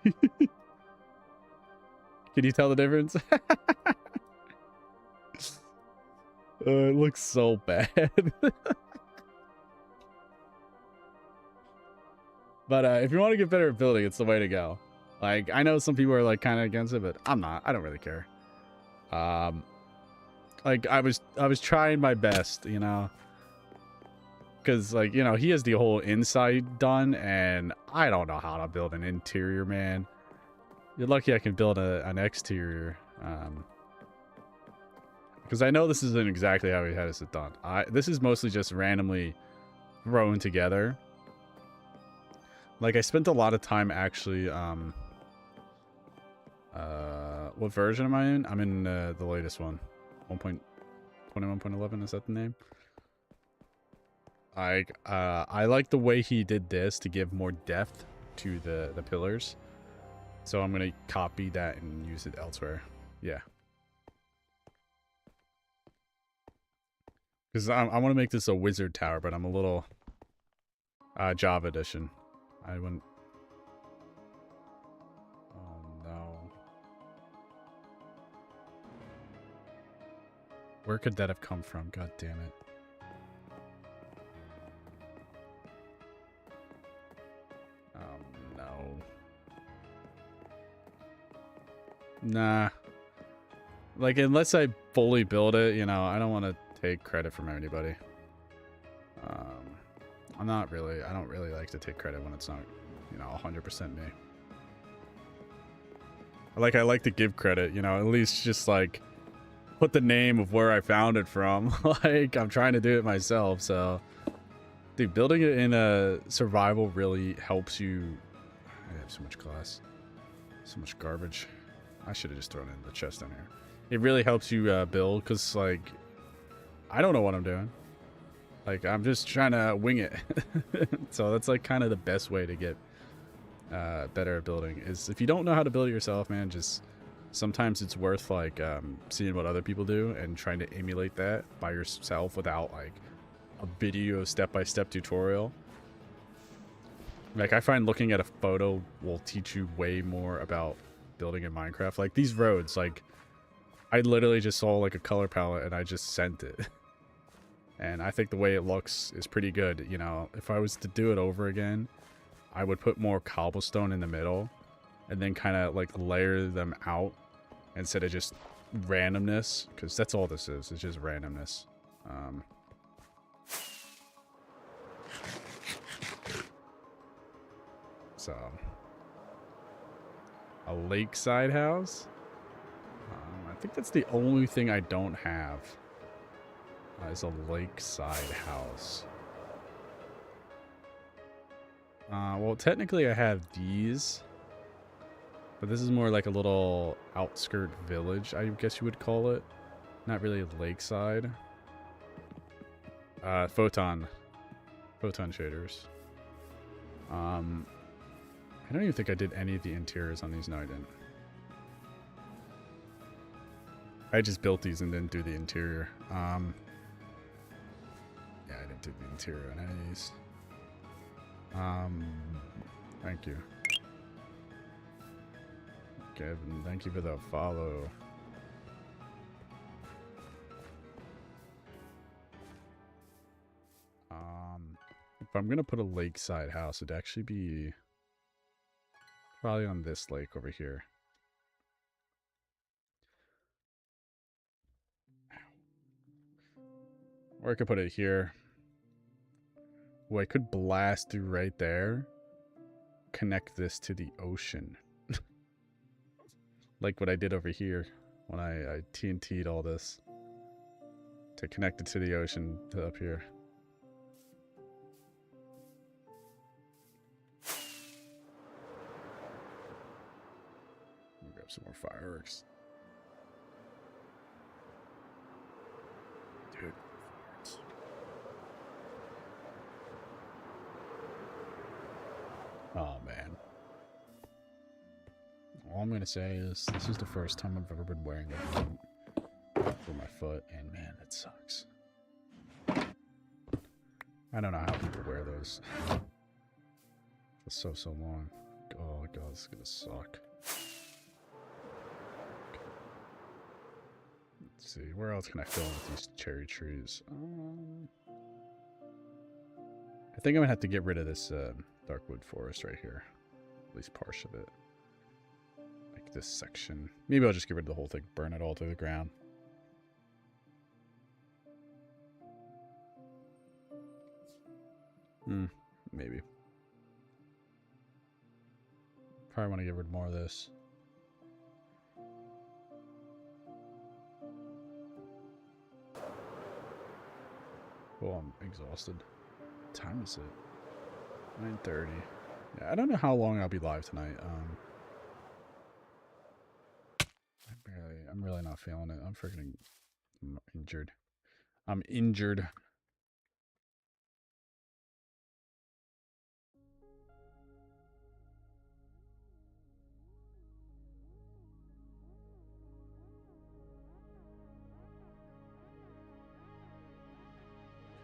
Can you tell the difference? It looks so bad. But if you want to get better at building, it's the way to go. Like, I know some people are, like, kind of against it, but I'm not. I don't really care. Like I was trying my best, you know, because like, you know, he has the whole inside done, and I don't know how to build an interior, man. You're lucky I can build an exterior. Because I know this isn't exactly how he has it done. This is mostly just randomly thrown together. Like, I spent a lot of time actually, what version am I in? I'm in the latest one. 1.21.11, is that the name? I like the way he did this to give more depth to the pillars. So I'm going to copy that and use it elsewhere. Yeah. Because I want to make this a wizard tower, but I'm a little Java edition. I wouldn't. Oh no. Where could that have come from? God damn it. Oh no. Nah. Like, unless I fully build it, you know, I don't want to take credit from anybody. I don't really like to take credit when it's not, you know, 100% me. I like to give credit, you know, at least just like put the name of where I found it from. Like, I'm trying to do it myself, so dude, building it in a survival really helps you. I have so much glass, so much garbage. I should have just thrown it in the chest down here. It really helps you build, because like I don't know what I'm doing. Like, I'm just trying to wing it. So that's like kind of the best way to get better at building, is if you don't know how to build it yourself, man, just sometimes it's worth like seeing what other people do and trying to emulate that by yourself without like a video step-by-step tutorial. Like, I find looking at a photo will teach you way more about building in Minecraft. Like these roads, like I literally just saw like a color palette and I just sent it. And I think the way it looks is pretty good. You know, if I was to do it over again, I would put more cobblestone in the middle and then kind of like layer them out instead of just randomness, because that's all this is. It's just randomness. So, a lakeside house? I think that's the only thing I don't have. Is a lakeside house. Well, technically I have these, but this is more like a little outskirt village, I guess you would call it. Not really lakeside. Photon shaders. I don't even think I did any of the interiors on these. No, I didn't. I just built these and didn't do the interior. Yeah, I didn't do the interior on any of these. Thank you. Kevin, thank you for the follow. If I'm gonna put a lakeside house, it'd actually be probably on this lake over here. Or I could put it here. Oh, I could blast through right there. Connect this to the ocean. Like what I did over here when I TNT'd all this. To connect it to the ocean to up here. Let me grab some more fireworks. Dude. Oh, man. All I'm going to say is this is the first time I've ever been wearing a boot for my foot, and man, it sucks. I don't know how people wear those for so long. Oh, God, this is going to suck. Let's see, where else can I fill in with these cherry trees? I think I'm going to have to get rid of this Darkwood forest right here. At least part of it. Like like this section. Maybe I'll just get rid of the whole thing, burn it all to the ground. Maybe. Probably want to get rid of more of this. Oh, I'm exhausted. What time is it? 9:30. Yeah, I don't know how long I'll be live tonight. I'm really not feeling it. I'm freaking injured. I'm injured.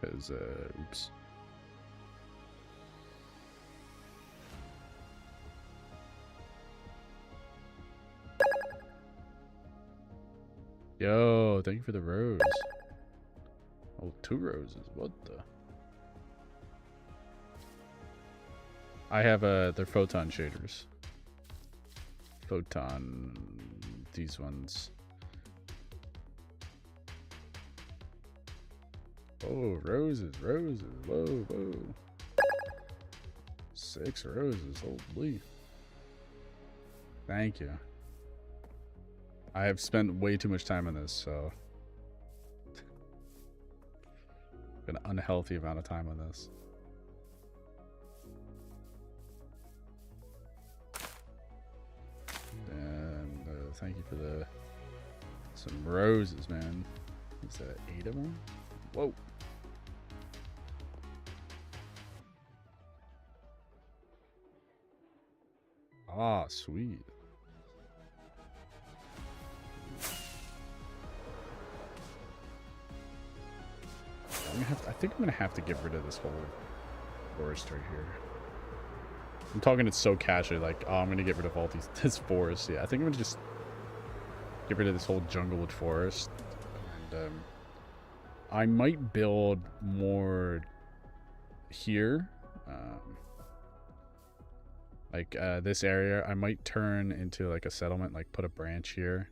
Because, oops. Yo, thank you for the rose. Oh, 2 roses. What the? I have, they're photon shaders. Photon, these ones. Oh, roses, roses. Whoa, whoa. 6 roses. Holy. Thank you. I have spent way too much time on this, so. An unhealthy amount of time on this. And thank you for some roses, man. Is that 8 of them? Whoa. Ah, sweet. I think I'm gonna have to get rid of this whole forest right here. I'm talking it so casually, like, oh, I'm gonna get rid of all this forest. Yeah, I think I'm gonna just get rid of this whole junglewood forest. And I might build more here. Like this area, I might turn into like a settlement, like put a branch here.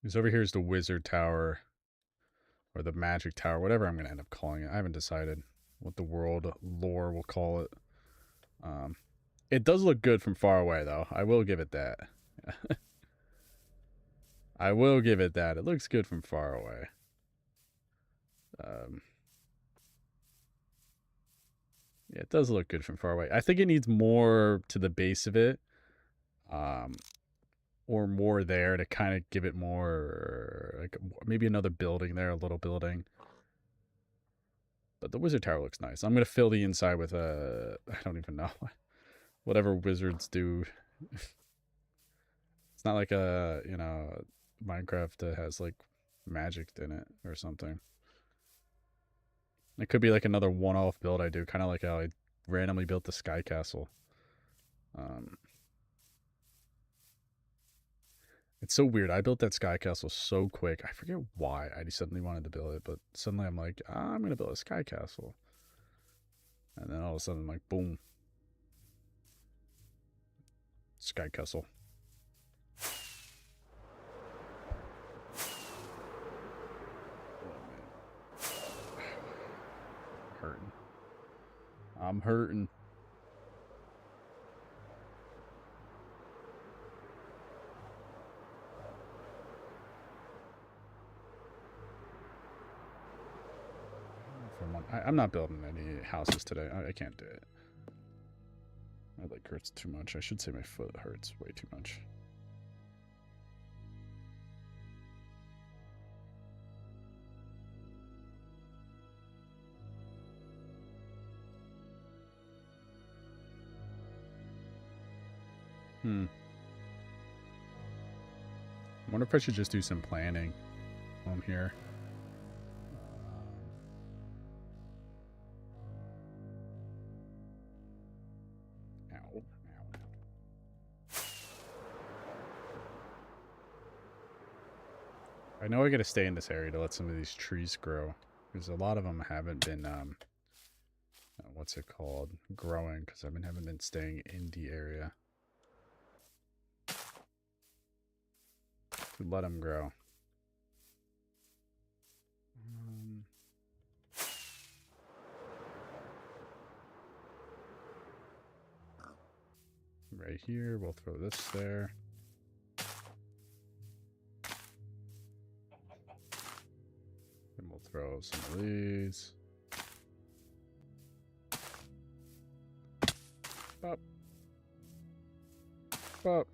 Because over here is the wizard tower. Or the magic tower, whatever I'm going to end up calling it. I haven't decided what the world lore will call it. It does look good from far away, though. I will give it that. I will give it that. It looks good from far away. Yeah, it does look good from far away. I think it needs more to the base of it. Or more there to kind of give it more, like maybe another building there, a little building. But the wizard tower looks nice. I'm going to fill the inside with I don't even know. Whatever wizards do. It's not like a, you know, Minecraft that has like magic in it or something. It could be like another one-off build I do, kind of like how I randomly built the Sky Castle. It's so weird. I built that Sky Castle so quick. I forget why I suddenly wanted to build it, but suddenly I'm like, I'm going to build a Sky Castle. And then all of a sudden, like, boom. Sky Castle. Hurting. I'm hurting. I'm not building any houses today. I can't do it. My leg hurts too much. I should say my foot hurts way too much. I wonder if I should just do some planning while I'm here. I know I gotta stay in this area to let some of these trees grow, because a lot of them haven't been, what's it called, growing, because haven't been staying in the area. Let them grow. Right here, we'll throw this there. And we'll throw some of these. Up. Up.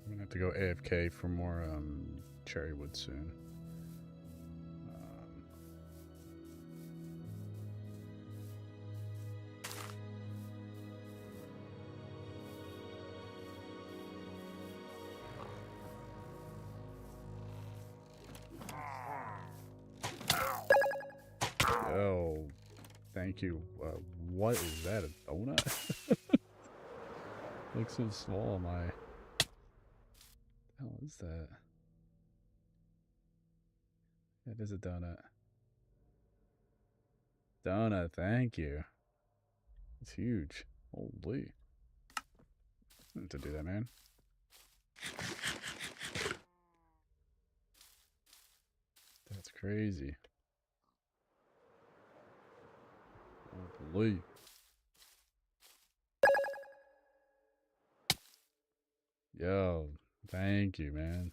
I'm gonna have to go AFK for more cherry wood soon. Oh, thank you. What is that? A donut? Looks so small. My hell is that? It is a donut. Donut, thank you. It's huge. Holy. I need to do that, man. That's crazy. Holy. Yo, thank you, man.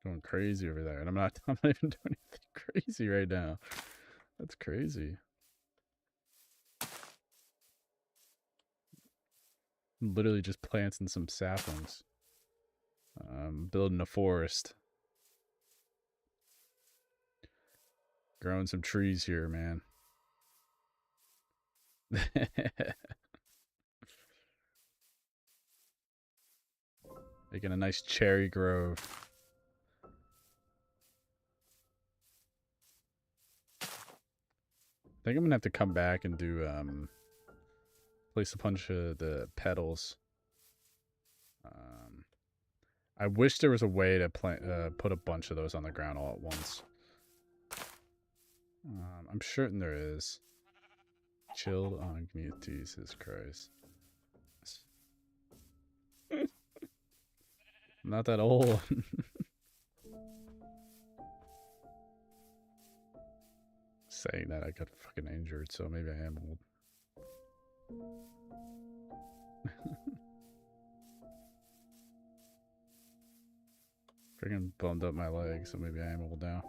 Going crazy over there, and I'm not even doing anything crazy right now. That's crazy. I'm literally just planting some saplings. Building a forest. Growing some trees here, man. Making a nice cherry grove. I think I'm gonna have to come back and do place a bunch of the petals. I wish there was a way to put a bunch of those on the ground all at once. I'm certain there is. Chilled on mute, Jesus Christ. I'm not that old. Saying that, I got fucking injured, so maybe I am old. Freaking bummed up my leg, so maybe I am old now.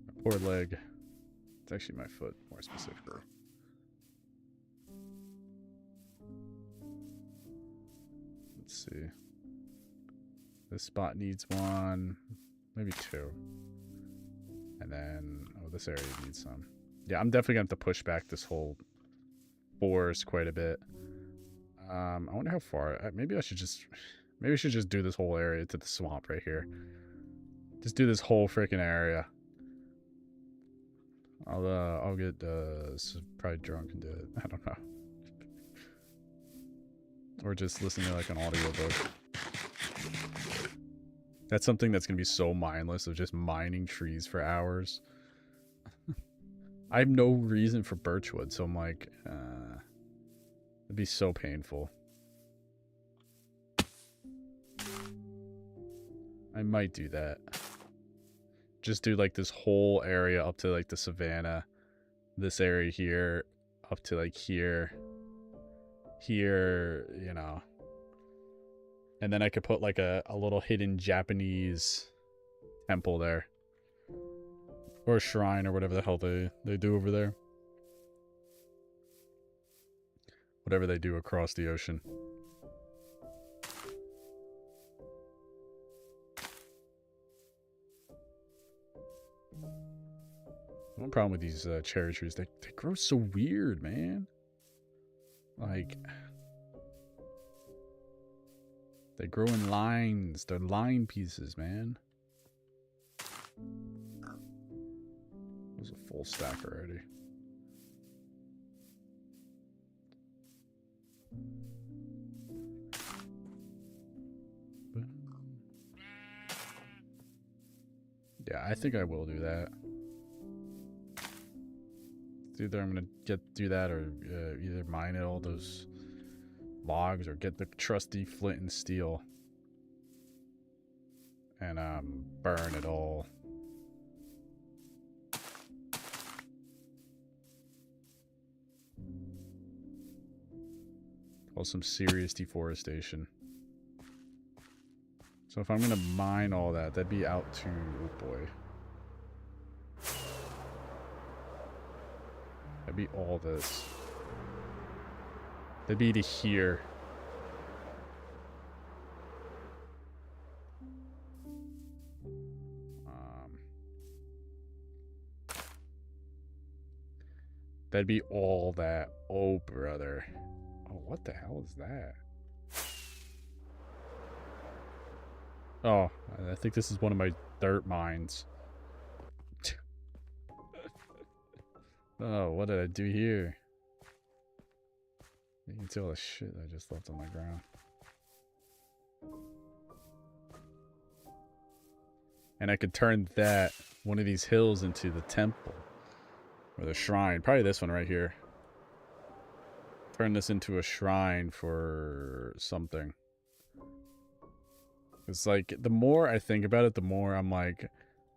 My poor leg. It's actually my foot, more specifically. Let's see. This spot needs one, maybe two. And then, oh, this area needs some. Yeah, I'm definitely going to have to push back this whole forest quite a bit. I wonder how far. Maybe I should just do this whole area to the swamp right here. Just do this whole freaking area. I'll get probably drunk and do it. I don't know. Or just listen to like an audiobook. That's something that's gonna be so mindless, of just mining trees for hours. I have no reason for birchwood, so I'm like, it'd be so painful. I might do that. Just do like this whole area up to like the savannah. This area here, up to like here. Here, you know. And then I could put like a little hidden Japanese temple there. Or a shrine or whatever the hell they do over there. Whatever they do across the ocean. One problem with these cherry trees, they grow so weird, man. Like, They grow in lines. They're line pieces, man. There's a full stack already. Yeah, I think I will do that. Either I'm gonna do that, or either mine all those logs, or get the trusty flint and steel and burn it all. Well, some serious deforestation. So if I'm gonna mine all that, that'd be out to, oh boy. That'd be all this. That'd be to here. That'd be all that. Oh, brother. Oh, what the hell is that? Oh, I think this is one of my dirt mines. Oh, what did I do here? You can see all the shit I just left on the ground. And I could turn that, one of these hills, into the temple. Or the shrine. Probably this one right here. Turn this into a shrine for something. It's like, the more I think about it, the more I'm like,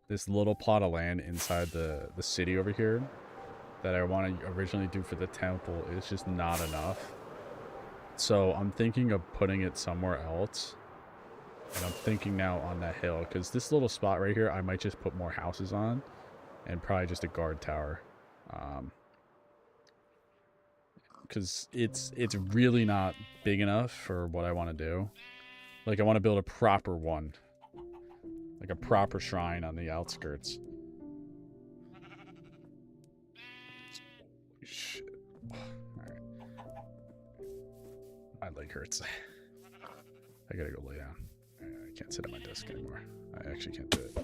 this little plot of land inside the city over here that I want to originally do for the temple is just not enough. So I'm thinking of putting it somewhere else. And I'm thinking now on that hill, because this little spot right here, I might just put more houses on. And probably just a guard tower. Because it's really not big enough for what I want to do. Like, I want to build a proper one. Like a proper shrine on the outskirts. Holy shit. Alright. My leg hurts. I gotta go lay down. I can't sit at my desk anymore. I actually can't do it.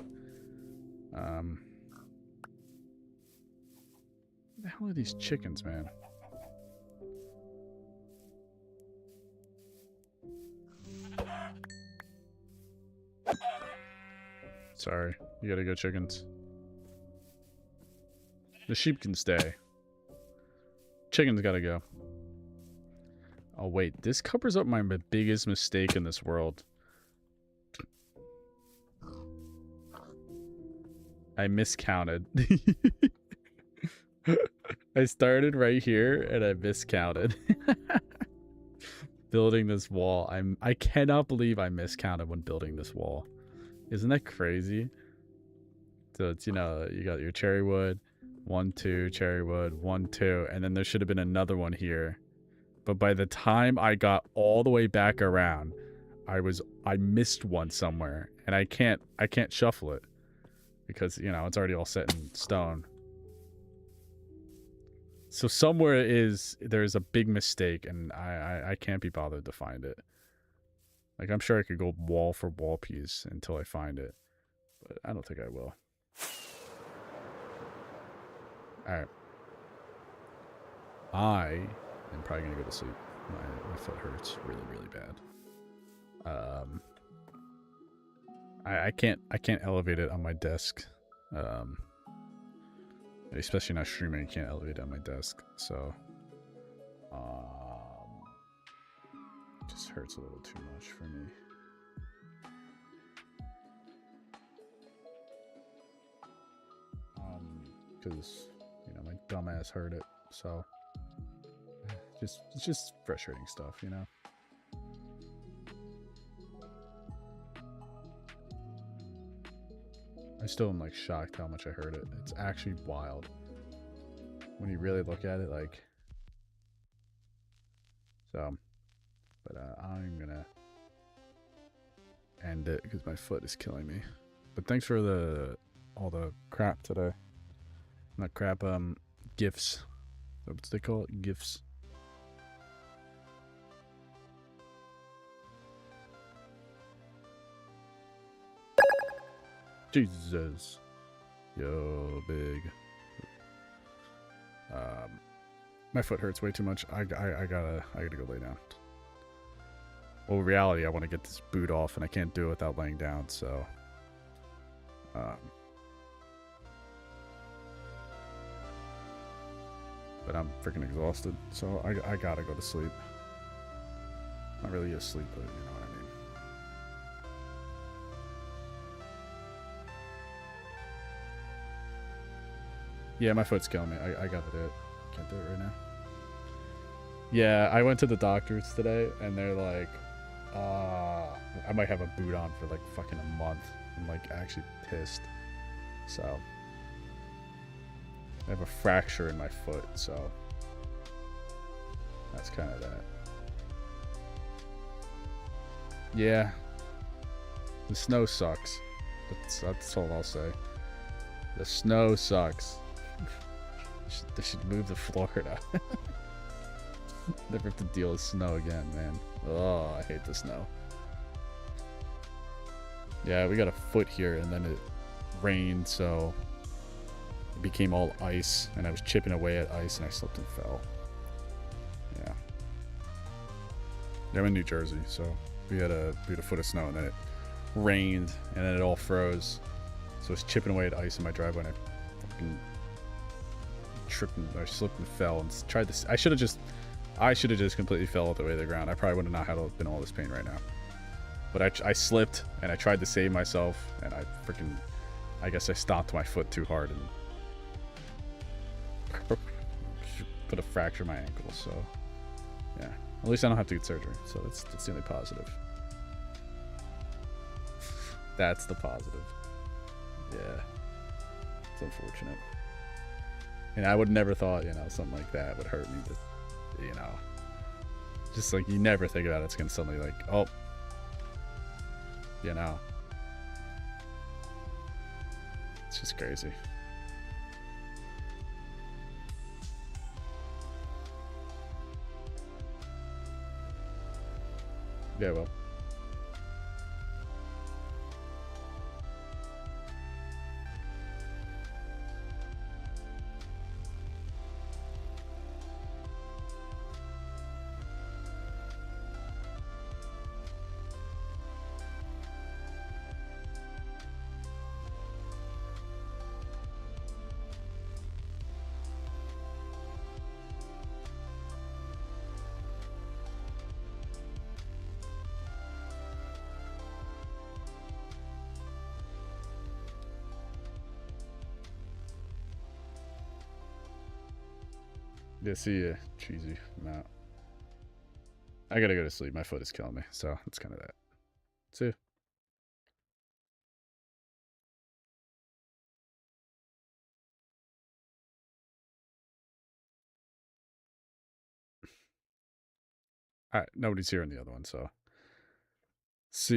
What the hell are these chickens, man? Sorry. You gotta go, chickens. The sheep can stay. Chickens gotta go. Oh, wait. This covers up my biggest mistake in this world. I miscounted. I started right here and I miscounted. Building this wall. I cannot believe I miscounted when building this wall. Isn't that crazy? So it's, you know, you got your cherry wood, 1, 2, cherry wood, 1, 2, and then there should have been another one here. But by the time I got all the way back around, I missed one somewhere, and I can't shuffle it because, you know, it's already all set in stone. So somewhere there's a big mistake, and I can't be bothered to find it. Like, I'm sure I could go wall for wall piece until I find it, but I don't think I will. Alright. I am probably gonna go to sleep. My foot hurts really, really bad. I can't elevate it on my desk. Especially not streaming, I can't elevate it on my desk. So it just hurts a little too much for me. Because, you know, my dumbass heard it, so it's just frustrating stuff, you know. I still am like shocked how much I heard it. It's actually wild when you really look at it, like. So, but I'm gonna end it because my foot is killing me. But thanks for all the crap today. Not crap, gifts. What's they call it? Gifts. Jesus. Yo, big. My foot hurts way too much. I gotta go lay down. Well, in reality, I want to get this boot off, and I can't do it without laying down, so... but I'm freaking exhausted, so I gotta go to sleep. Not really asleep, but you know what I mean. Yeah, my foot's killing me. I gotta do it. Can't do it right now. Yeah, I went to the doctors today, and they're like, I might have a boot on for like fucking a month. I'm like actually pissed. So I have a fracture in my foot, so that's kind of that. Yeah, the snow sucks. That's all I'll say. The snow sucks. They should move to Florida. Never have to deal with snow again, man. Oh, I hate the snow. Yeah, we got a foot here, and then it rained, so it became all ice, and I was chipping away at ice, and I slipped and fell. Yeah. I'm in New Jersey, so we had a foot of snow, and then it rained, and then it all froze. So I was chipping away at ice in my driveway, and I fucking tripped and I slipped and fell and tried this. I should have just completely fell all the way to the ground. I probably would have not had been all this pain right now. But I slipped, and I tried to save myself, and I guess I stomped my foot too hard and put a fracture in my ankle. So yeah, at least I don't have to get surgery. So that's the only positive. That's the positive. Yeah, it's unfortunate. And I would never thought, something like that would hurt me. But, just like you never think about it, it's gonna suddenly like, oh, it's just crazy. Yeah, well. Yeah, see ya, cheesy. I'm out. I gotta go to sleep. My foot is killing me, so it's kind of that. See ya. All right, nobody's here in the other one, so see.